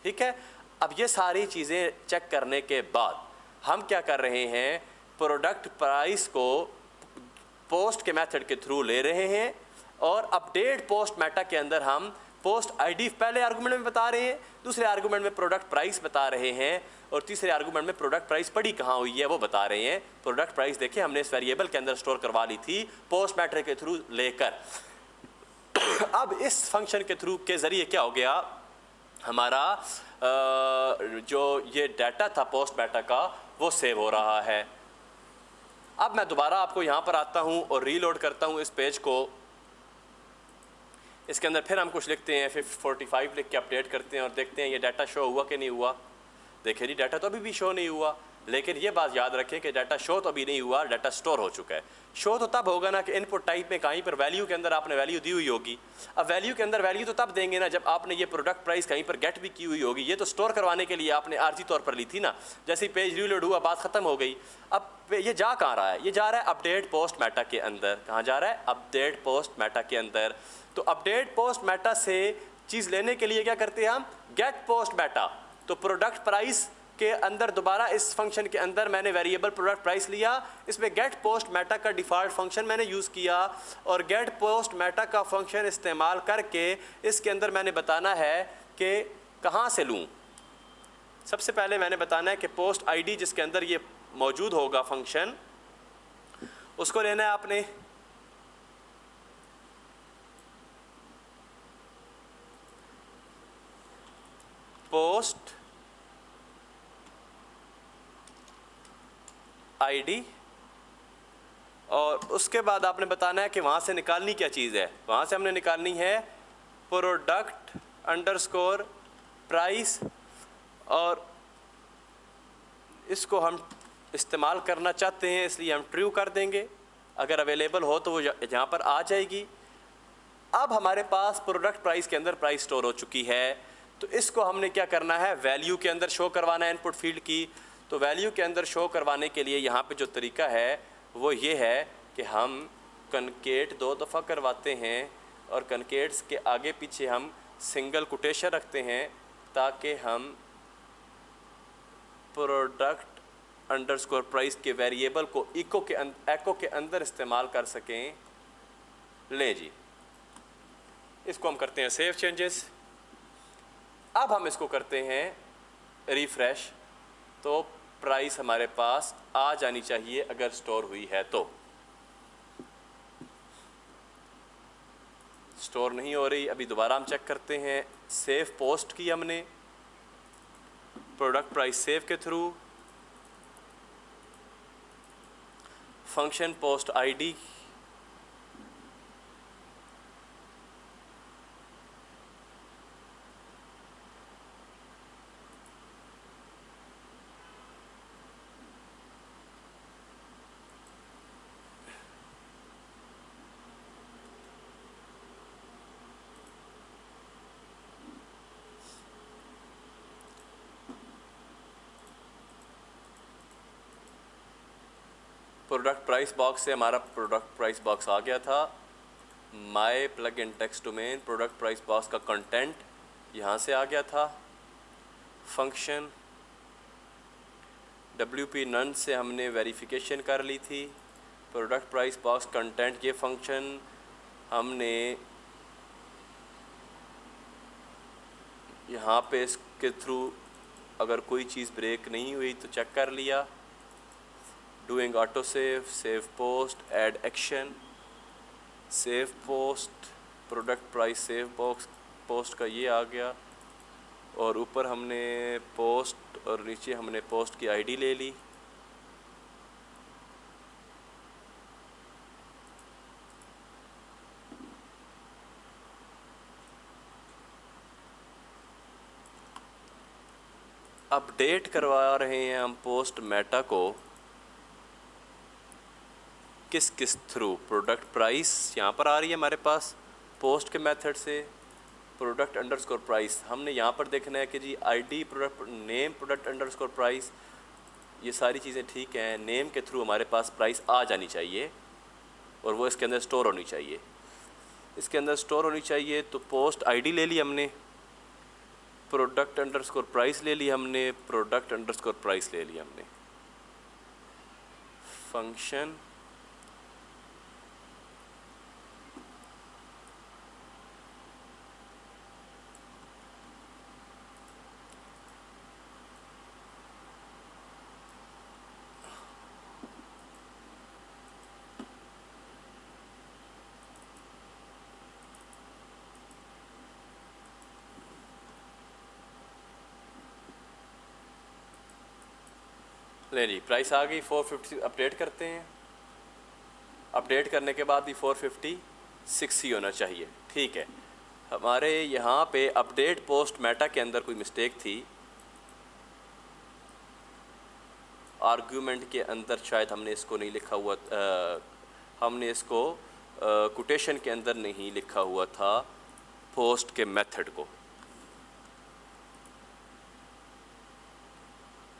ठीक है, अब ये सारी चीज़ें चेक करने के बाद हम क्या कर रहे हैं, प्रोडक्ट प्राइस को पोस्ट के मेथड के थ्रू ले रहे हैं, और अपडेट पोस्ट मेटा के अंदर हम पोस्ट आईडी पहले आर्गूमेंट में बता रहे हैं, दूसरे आर्गूमेंट में प्रोडक्ट प्राइस बता रहे हैं, और तीसरे आर्गूमेंट में प्रोडक्ट प्राइस पड़ी कहाँ हुई है वो बता रहे हैं। प्रोडक्ट प्राइस देखिए हमने इस वेरिएबल के अंदर स्टोर करवा ली थी पोस्ट मेथड के थ्रू लेकर। अब इस फंक्शन के थ्रू के ज़रिए क्या हो गया, हमारा जो ये डाटा था पोस्ट मेटा का वो सेव हो रहा है। अब मैं दोबारा आपको यहाँ पर आता हूँ और रीलोड करता हूँ इस पेज को। इसके अंदर फिर हम कुछ लिखते हैं, 45 लिख के अपडेट करते हैं और देखते हैं ये डाटा शो हुआ कि नहीं हुआ। देखिए जी डाटा तो अभी भी शो नहीं हुआ, लेकिन ये बात याद रखें कि डाटा शो तो अभी नहीं हुआ, डाटा स्टोर हो चुका है। शो तो तब होगा ना कि इनपुट टाइप में कहीं पर वैल्यू के अंदर आपने वैल्यू दी हुई होगी। अब वैल्यू के अंदर वैल्यू तो तब देंगे ना जब आपने ये प्रोडक्ट प्राइस कहीं पर गेट भी की हुई होगी। ये तो स्टोर करवाने के लिए आपने आर्जी तौर पर ली थी ना, जैसे ही पेज रीलोड हुआ बात ख़त्म हो गई। अब ये जा कहाँ रहा है? ये जा रहा है अपडेट पोस्ट मेटा के अंदर। कहाँ जा रहा है? अपडेट पोस्ट मेटा के अंदर। तो अपडेट पोस्ट मेटा से चीज़ लेने के लिए क्या करते हैं हम? Get post Meta. तो प्रोडक्ट प्राइस के अंदर दोबारा इस फंक्शन के अंदर मैंने वेरिएबल प्रोडक्ट प्राइस लिया, इसमें गेट पोस्ट मेटा का डिफ़ॉल्ट फंक्शन मैंने यूज़ किया और गेट पोस्ट मेटा का फंक्शन इस्तेमाल करके इसके अंदर मैंने बताना है कि कहाँ से लूँ। सबसे पहले मैंने बताना है कि पोस्ट आईडी जिसके अंदर ये मौजूद होगा फंक्शन, उसको लेना है आपने। पोस्ट आईडी और उसके बाद आपने बताना है कि वहाँ से निकालनी क्या चीज़ है। वहाँ से हमने निकालनी है प्रोडक्ट अंडरस्कोर प्राइस और इसको हम इस्तेमाल करना चाहते हैं इसलिए हम ट्रू कर देंगे। अगर अवेलेबल हो तो वो यहाँ पर आ जाएगी। अब हमारे पास प्रोडक्ट प्राइस के अंदर प्राइस स्टोर हो चुकी है, तो इसको हमने क्या करना है? वैल्यू के अंदर शो करवाना है इनपुट फील्ड की। तो वैल्यू के अंदर शो करवाने के लिए यहाँ पे जो तरीका है वो ये है कि हम कनकेट 2 दफ़ा करवाते हैं और कनकेट्स के आगे पीछे हम सिंगल कोटेशन रखते हैं ताकि हम प्रोडक्ट अंडरस्कोर प्राइस के वेरिएबल को एको के अंदर इस्तेमाल कर सकें। लें जी, इसको हम करते हैं सेव चेंजेस। अब हम इसको करते हैं रिफ़्रेश, तो प्राइस हमारे पास आ जानी चाहिए अगर स्टोर हुई है तो। स्टोर नहीं हो रही, अभी दोबारा हम चेक करते हैं। सेव पोस्ट की हमने प्रोडक्ट प्राइस सेव के through, function post ID product price box से हमारा प्रोडक्ट प्राइस बॉक्स आ गया था। My plug in text domain product price box का कंटेंट यहाँ से आ गया था। फंक्शन WP नन से हमने वेरिफिकेशन कर ली थी। प्रोडक्ट प्राइस बॉक्स कंटेंट ये फंक्शन हमने यहाँ पे इसके थ्रू अगर कोई चीज़ ब्रेक नहीं हुई तो चेक कर लिया। Doing auto save, save post, add action, save post, product price save box post का ये आ गया और ऊपर हमने पोस्ट और नीचे हमने पोस्ट की आईडी ले ली। अपडेट करवा रहे हैं हम पोस्ट मेटा को किस थ्रू? प्रोडक्ट प्राइस यहाँ पर आ रही है हमारे पास पोस्ट के मेथड से। प्रोडक्ट अंडरस्कोर प्राइस हमने यहाँ पर देखना है कि जी ID product name product underscore price, ये सारी चीज़ें ठीक हैं। नेम के थ्रू हमारे पास प्राइस आ जानी चाहिए और वो इसके अंदर स्टोर होनी चाहिए। इसके अंदर स्टोर होनी चाहिए तो पोस्ट आईडी ले ली हमने, प्रोडक्ट अंडरस्कोर प्राइस ले ली हमने, प्रोडक्ट अंडरस्कोर प्राइस ले ली हमने। फंक्शन ले ली, प्राइस आ गई 450। अपडेट करते हैं। अपडेट करने के बाद भी 456 ही होना चाहिए। ठीक है, हमारे यहाँ पे अपडेट पोस्ट मेटा के अंदर कोई मिस्टेक थी। आर्ग्यूमेंट के अंदर शायद हमने इसको नहीं लिखा हुआ, हमने इसको कोटेशन के अंदर नहीं लिखा हुआ था पोस्ट के मेथड को।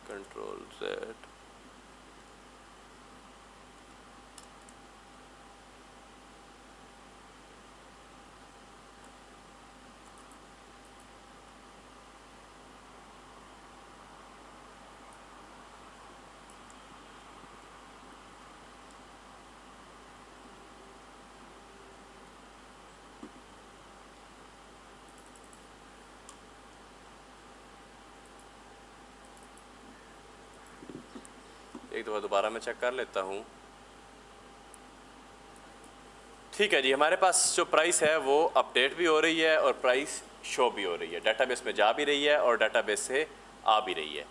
कंट्रोल Z, एक दफ़ा दोबारा मैं चेक कर लेता हूँ। ठीक है जी, हमारे पास जो प्राइस है वो अपडेट भी हो रही है और प्राइस शो भी हो रही है, डाटाबेस में जा भी रही है और डाटाबेस से आ भी रही है।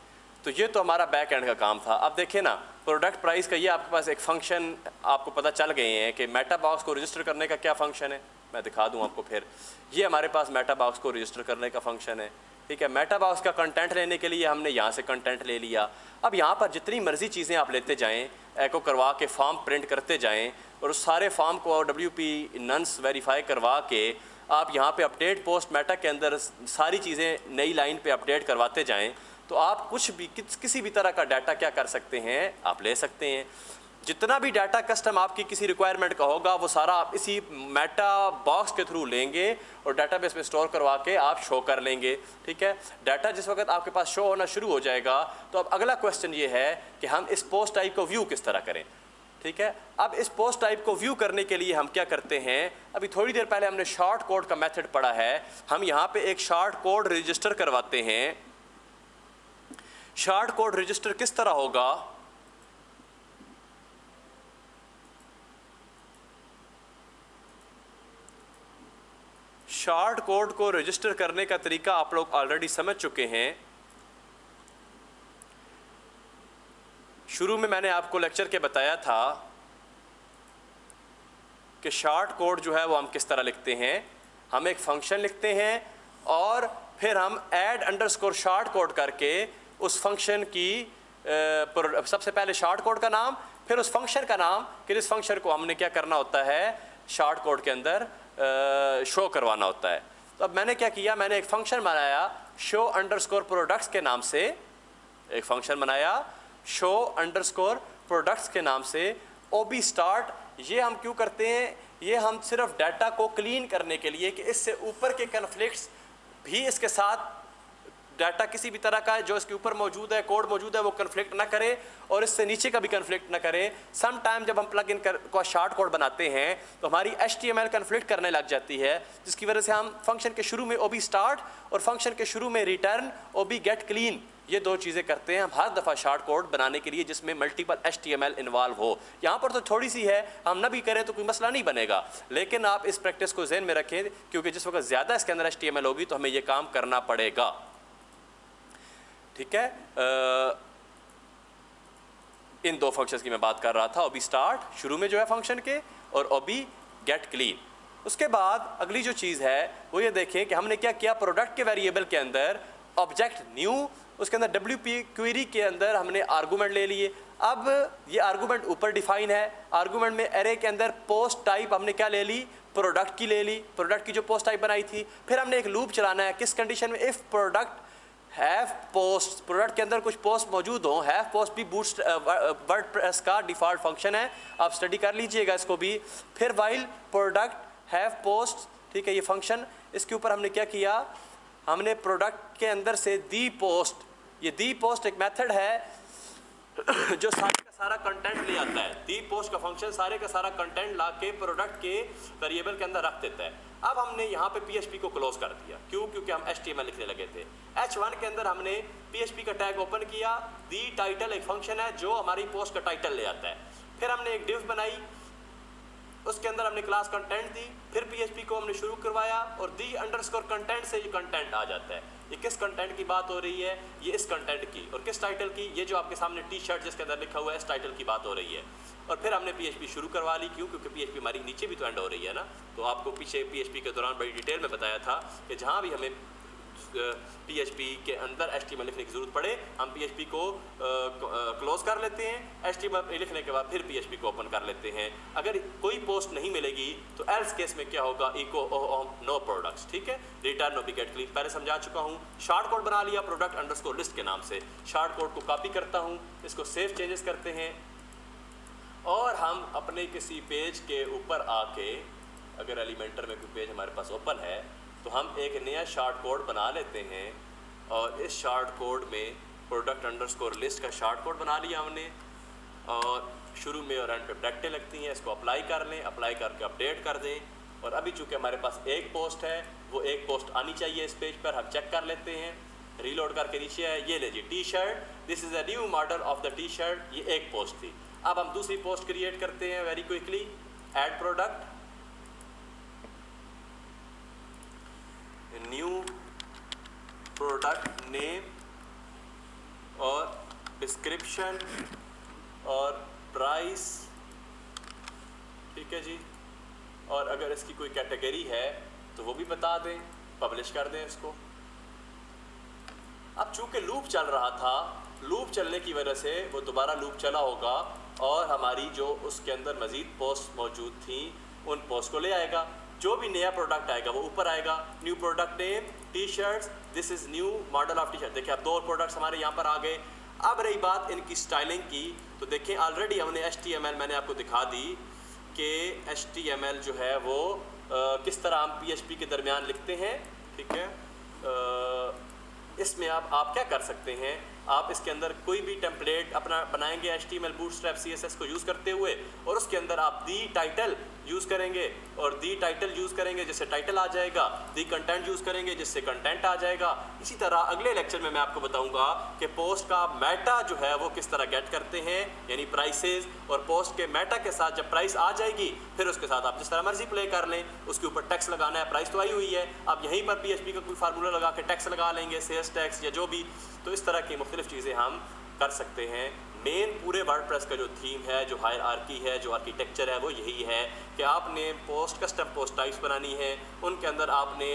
तो ये तो हमारा बैक एंड का काम था। अब देखिए ना, प्रोडक्ट प्राइस का ये आपके पास एक फंक्शन आपको पता चल गए हैं कि मेटा बॉक्स को रजिस्टर करने का क्या फंक्शन है। मैं दिखा दूँ आपको फिर। ये हमारे पास मेटा बॉक्स को रजिस्टर करने का फंक्शन है। ठीक है, मेटा बॉक्स का कंटेंट लेने के लिए हमने यहाँ से कंटेंट ले लिया। अब यहाँ पर जितनी मर्जी चीज़ें आप लेते जाएँ, एको करवा के फॉर्म प्रिंट करते जाएँ और उस सारे फॉर्म को WP नन्स वेरीफाई करवा के आप यहाँ पे अपडेट पोस्ट मेटा के अंदर सारी चीज़ें नई लाइन पे अपडेट करवाते जाएं, तो आप कुछ भी किसी भी तरह का डाटा क्या कर सकते हैं, आप ले सकते हैं। जितना भी डाटा कस्टम आपकी किसी रिक्वायरमेंट का होगा वो सारा आप इसी मेटा बॉक्स के थ्रू लेंगे और डाटाबेस में स्टोर करवा के आप शो कर लेंगे। ठीक है, डाटा जिस वक्त आपके पास शो होना शुरू हो जाएगा तो अब अगला क्वेश्चन ये है कि हम इस पोस्ट टाइप को व्यू किस तरह करें। ठीक है, अब इस पोस्ट टाइप को व्यू करने के लिए हम क्या करते हैं, अभी थोड़ी देर पहले हमने शॉर्ट कोड का मेथड पढ़ा है। हम यहाँ पे एक शॉर्ट कोड रजिस्टर करवाते हैं। शॉर्ट कोड रजिस्टर किस तरह होगा, शॉर्ट कोड को रजिस्टर करने का तरीका आप लोग ऑलरेडी समझ चुके हैं। शुरू में मैंने आपको लेक्चर के बताया था कि शॉर्ट कोड जो है वो हम किस तरह लिखते हैं। हम एक फंक्शन लिखते हैं और फिर हम ऐड अंडरस्कोर शॉर्ट कोड करके उस फंक्शन की सबसे पहले शॉर्ट कोड का नाम, फिर उस फंक्शन का नाम, फिर इस फंक्शन को हमने क्या करना होता है, शॉर्ट कोड के अंदर शो करवाना होता है। तो अब मैंने क्या किया, मैंने एक फंक्शन बनाया शो अंडरस्कोर प्रोडक्ट्स के नाम से, एक फंक्शन बनाया शो अंडरस्कोर प्रोडक्ट्स के नाम से। OB स्टार्ट ये हम क्यों करते हैं, ये हम सिर्फ डाटा को क्लीन करने के लिए कि इससे ऊपर के कन्फ्लिक्ट्स भी इसके साथ डाटा किसी भी तरह का जो इसके ऊपर मौजूद है, कोड मौजूद है, वो कन्फ्लिक्ट ना करे और इससे नीचे का भी कन्फ्लिक्ट ना करे। सम टाइम जब हम प्लग इन का शॉर्ट कोड बनाते हैं तो हमारी HTML कन्फ्लिक्ट करने लग जाती है, जिसकी वजह से हम फंक्शन के शुरू में OB स्टार्ट और फंक्शन के शुरू में रिटर्न OB गेट क्लीन, ये दो चीज़ें करते हैं हम हर दफ़ा शॉर्ट कोड बनाने के लिए जिसमें मल्टीपल HTML इन्वॉल्व हो। यहाँ पर तो थोड़ी सी है, हम ना भी करें तो कोई मसला नहीं बनेगा, लेकिन आप इस प्रैक्टिस को ज़हन में रखें क्योंकि जिस वक्त ज़्यादा इसके अंदर HTML होगी तो हमें ये काम करना पड़ेगा। ठीक है, इन दो फंक्शंस की मैं बात कर रहा था, OB स्टार्ट शुरू में जो है फंक्शन के और OB गेट क्लीन। उसके बाद अगली जो चीज़ है वो ये देखें कि हमने क्या किया, प्रोडक्ट के वेरिएबल के अंदर ऑब्जेक्ट न्यू, उसके अंदर WP क्वेरी के अंदर हमने आर्गूमेंट ले लिए। अब ये आर्गूमेंट ऊपर डिफाइन है, आर्गूमेंट में एरे के अंदर पोस्ट टाइप हमने क्या ले ली, प्रोडक्ट की ले ली, प्रोडक्ट की जो पोस्ट टाइप बनाई थी। फिर हमने एक लूप चलाना है, किस कंडीशन में, if product have post, product के अंदर कुछ पोस्ट मौजूद हो। हैव पोस्ट भी बूट वर्डप्रेस का डिफ़ॉल्ट फंक्शन है, आप स्टडी कर लीजिएगा इसको भी। फिर वाइल प्रोडक्ट हैव पोस्ट, ठीक है, ये फंक्शन, इसके ऊपर हमने क्या किया, हमने प्रोडक्ट के अंदर से दी पोस्ट, ये दी पोस्ट एक मेथड है जो सारे का सारा कंटेंट ले आता है। दी पोस्ट का फंक्शन सारे का सारा कंटेंट ला के प्रोडक्ट के वेरिएबल के अंदर रख देता है। अब हमने यहाँ पे PHP को क्लोज कर दिया, क्यों, क्योंकि हम HTML लिखने लगे थे। H1 के अंदर हमने PHP का टैग ओपन किया, दी टाइटल एक फंक्शन है जो हमारी पोस्ट का टाइटल ले आता है। फिर हमने एक डिव बनाई, उसके अंदर हमने क्लास कंटेंट दी, फिर PHP को हमने शुरू करवाया और दी अंडरस्कोर कंटेंट से ये कंटेंट आ जाता है। ये किस कंटेंट की बात हो रही है, ये इस कंटेंट की, और किस टाइटल की, ये जो आपके सामने टी-शर्ट जिसके अंदर लिखा हुआ है इस टाइटल की बात हो रही है। और फिर हमने PHP शुरू करवा ली, क्यों, क्योंकि PHP हमारी नीचे भी तो एंड हो रही है ना। तो आपको पीछे PHP के दौरान बड़ी डिटेल में बताया था कि जहाँ भी हमें PHP के अंदर HTML लिखने की ज़रूरत पड़े, हम PHP को क्लोज कर लेते हैं, HTML लिखने के बाद फिर PHP को ओपन कर लेते हैं। अगर कोई पोस्ट नहीं मिलेगी तो एल्स केस में क्या होगा, इको नो प्रोडक्ट्स, ठीक है, return no big gate clean, पहले समझा चुका हूँ। शॉर्ट कोड बना लिया प्रोडक्ट अंडरस्कोर लिस्ट के नाम से, शॉर्ट कोड को कॉपी करता हूँ, इसको सेव चेंजेस करते हैं और हम अपने किसी पेज के ऊपर आके, अगर एलिमेंटर में कोई पेज हमारे पास ओपन है तो हम एक नया शॉर्ट कोड बना लेते हैं और इस शॉर्ट कोड में प्रोडक्ट अंडरस्कोर लिस्ट का शॉर्ट कोड बना लिया हमने और शुरू में और एंड पे ब्रैकेटें लगती हैं, इसको अप्लाई कर लें, अप्लाई करके अपडेट कर दें। और अभी चूँकि हमारे पास एक पोस्ट है, वो एक पोस्ट आनी चाहिए इस पेज पर, हम चेक कर लेते हैं, रीलोड करके नीचे है, ये लीजिए T shirt, this is a new model of the T shirt, ये एक पोस्ट थी। अब हम दूसरी पोस्ट क्रिएट करते हैं very quickly, add product, new product name और डिस्क्रिप्शन और प्राइस, ठीक है जी, और अगर इसकी कोई कैटेगरी है तो वो भी बता दें, पब्लिश कर दें इसको। अब चूंकि लूप चल रहा था, लूप चलने की वजह से वो दोबारा लूप चला होगा और हमारी जो उसके अंदर मज़ीद पोस्ट मौजूद थी उन पोस्ट को ले आएगा। जो भी नया प्रोडक्ट आएगा वो ऊपर आएगा, new product name, T shirts, this is new model of T shirt. देखिए अब दो प्रोडक्ट्स हमारे यहाँ पर आ गए। अब रही बात इनकी स्टाइलिंग की, तो देखें ऑलरेडी हमने HTML मैंने आपको दिखा दी कि HTML जो है वो किस तरह हम PHP के दरमियान लिखते हैं, ठीक है। इसमें आप क्या कर सकते हैं, आप इसके अंदर कोई भी टेम्पलेट अपना बनाएंगे HTML बूटस्ट्रैप CSS को यूज़ करते हुए और उसके अंदर आप दी टाइटल यूज़ करेंगे और दी टाइटल यूज़ करेंगे जिससे टाइटल आ जाएगा, दी कंटेंट यूज़ करेंगे जिससे कंटेंट आ जाएगा। इसी तरह अगले लेक्चर में मैं आपको बताऊंगा कि पोस्ट का मेटा जो है वो किस तरह गेट करते हैं, यानी प्राइसेस, और पोस्ट के मेटा के साथ जब प्राइस आ जाएगी फिर उसके साथ आप जिस तरह मर्जी प्ले कर लें, उसके ऊपर टैक्स लगाना है, प्राइस तो आई हुई है, आप यहीं पर PHP का कोई फार्मूला लगा के टैक्स लगा लेंगे, सेल्स टैक्स या जो भी। तो इस तरह की मुख्तलिफ चीज़ें हम कर सकते हैं। मेन पूरे वर्डप्रेस का जो थीम है, जो हायरार्की है, जो आर्किटेक्चर है, वो यही है कि आपने पोस्ट कस्टम पोस्ट टाइप्स बनानी है, उनके अंदर आपने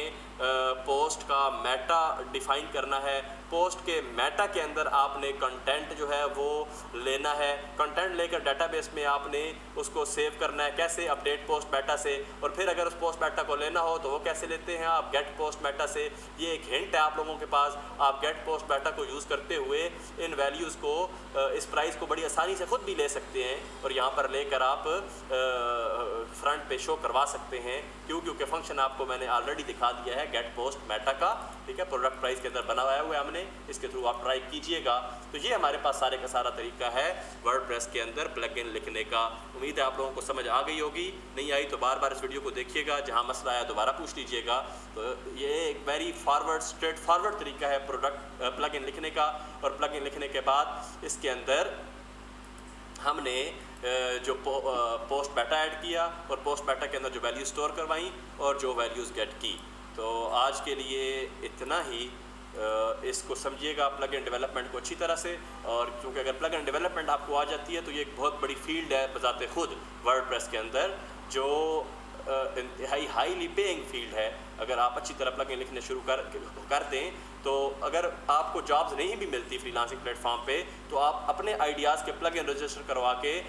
पोस्ट का मेटा डिफ़ाइन करना है, पोस्ट के मेटा के अंदर आपने कंटेंट जो है वो लेना है, कंटेंट लेकर डेटाबेस में आपने उसको सेव करना है, कैसे, अपडेट पोस्ट मेटा से, और फिर अगर उस पोस्ट मेटा को लेना हो तो वो कैसे लेते हैं आप, गेट पोस्ट मेटा से। ये एक हिंट है आप लोगों के पास, आप गेट पोस्ट मेटा को यूज़ करते हुए इन वैल्यूज़ को, इस प्राइस को बड़ी आसानी से ख़ुद भी ले सकते हैं और यहाँ पर लेकर आप फ्रंट पे शो करवा सकते हैं। क्योंकि फंक्शन आपको मैंने ऑलरेडी दिखा दिया है गेट पोस्ट मेटा का, ठीक है, प्रोडक्ट प्राइस के अंदर बनाया हुआ है हमने, इसके थ्रू आप ट्राई कीजिएगा। तो ये हमारे पास सारे का सारा तरीका है वर्डप्रेस के अंदर प्लगइन लिखने का। उम्मीद है आप लोगों को समझ आ गई होगी, नहीं आई तो बार बार इस वीडियो को देखिएगा, जहाँ मसला आया दोबारा पूछ लीजिएगा। तो ये एक वेरी फॉरवर्ड, स्ट्रेट फॉरवर्ड तरीका है प्रोडक्ट प्लगइन लिखने का। और प्लगइन लिखने के बाद इसके अंदर हमने जो पोस्ट मेटा ऐड किया और पोस्ट मेटा के अंदर जो वैल्यू स्टोर करवाई और जो वैल्यूज़ गेट की। तो आज के लिए इतना ही। इसको समझिएगा प्लगइन डेवलपमेंट को अच्छी तरह से, और क्योंकि अगर प्लगइन डेवलपमेंट आपको आ जाती है तो ये एक बहुत बड़ी फील्ड है बजाते खुद वर्डप्रेस के अंदर, जो इंतहाई हाईली पेइंग फील्ड है। अगर आप अच्छी तरह प्लगइन लिखने शुरू कर दें तो अगर आपको जॉब्स नहीं भी मिलती फ्रीलांसिंग प्लेटफॉर्म पे, तो आप अपने आइडियाज़ के प्लगइन रजिस्टर करवा के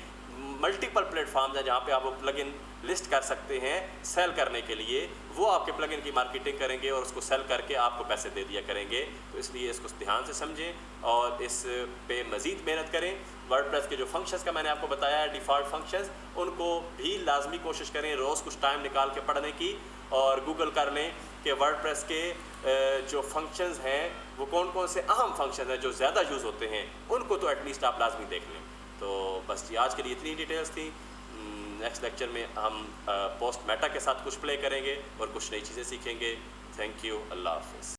मल्टीपल प्लेटफॉर्म्स हैं जहाँ पे आप वो प्लगइन लिस्ट कर सकते हैं सेल करने के लिए, वो आपके प्लगइन की मार्केटिंग करेंगे और उसको सेल करके आपको पैसे दे दिया करेंगे। तो इसलिए इसको ध्यान से समझें और इस पे मज़ीद मेहनत करें। वर्डप्रेस के जो फंक्शंस का मैंने आपको बताया है, डिफ़ॉल्ट फंक्शंस, उनको भी लाजमी कोशिश करें रोज़ कुछ टाइम निकाल के पढ़ने की, और गूगल कर लें कि वर्डप्रेस के जो फंक्शंस हैं वो कौन कौन से अहम फंक्शन हैं जो ज़्यादा यूज़ होते हैं, उनको तो एटलीस्ट आप लाजमी देख लें। तो बस जी आज के लिए इतनी डिटेल्स थी। नेक्स्ट लेक्चर में हम पोस्ट मेटा के साथ कुछ प्ले करेंगे और कुछ नई चीज़ें सीखेंगे। थैंक यू, अल्लाह हाफ़िज़।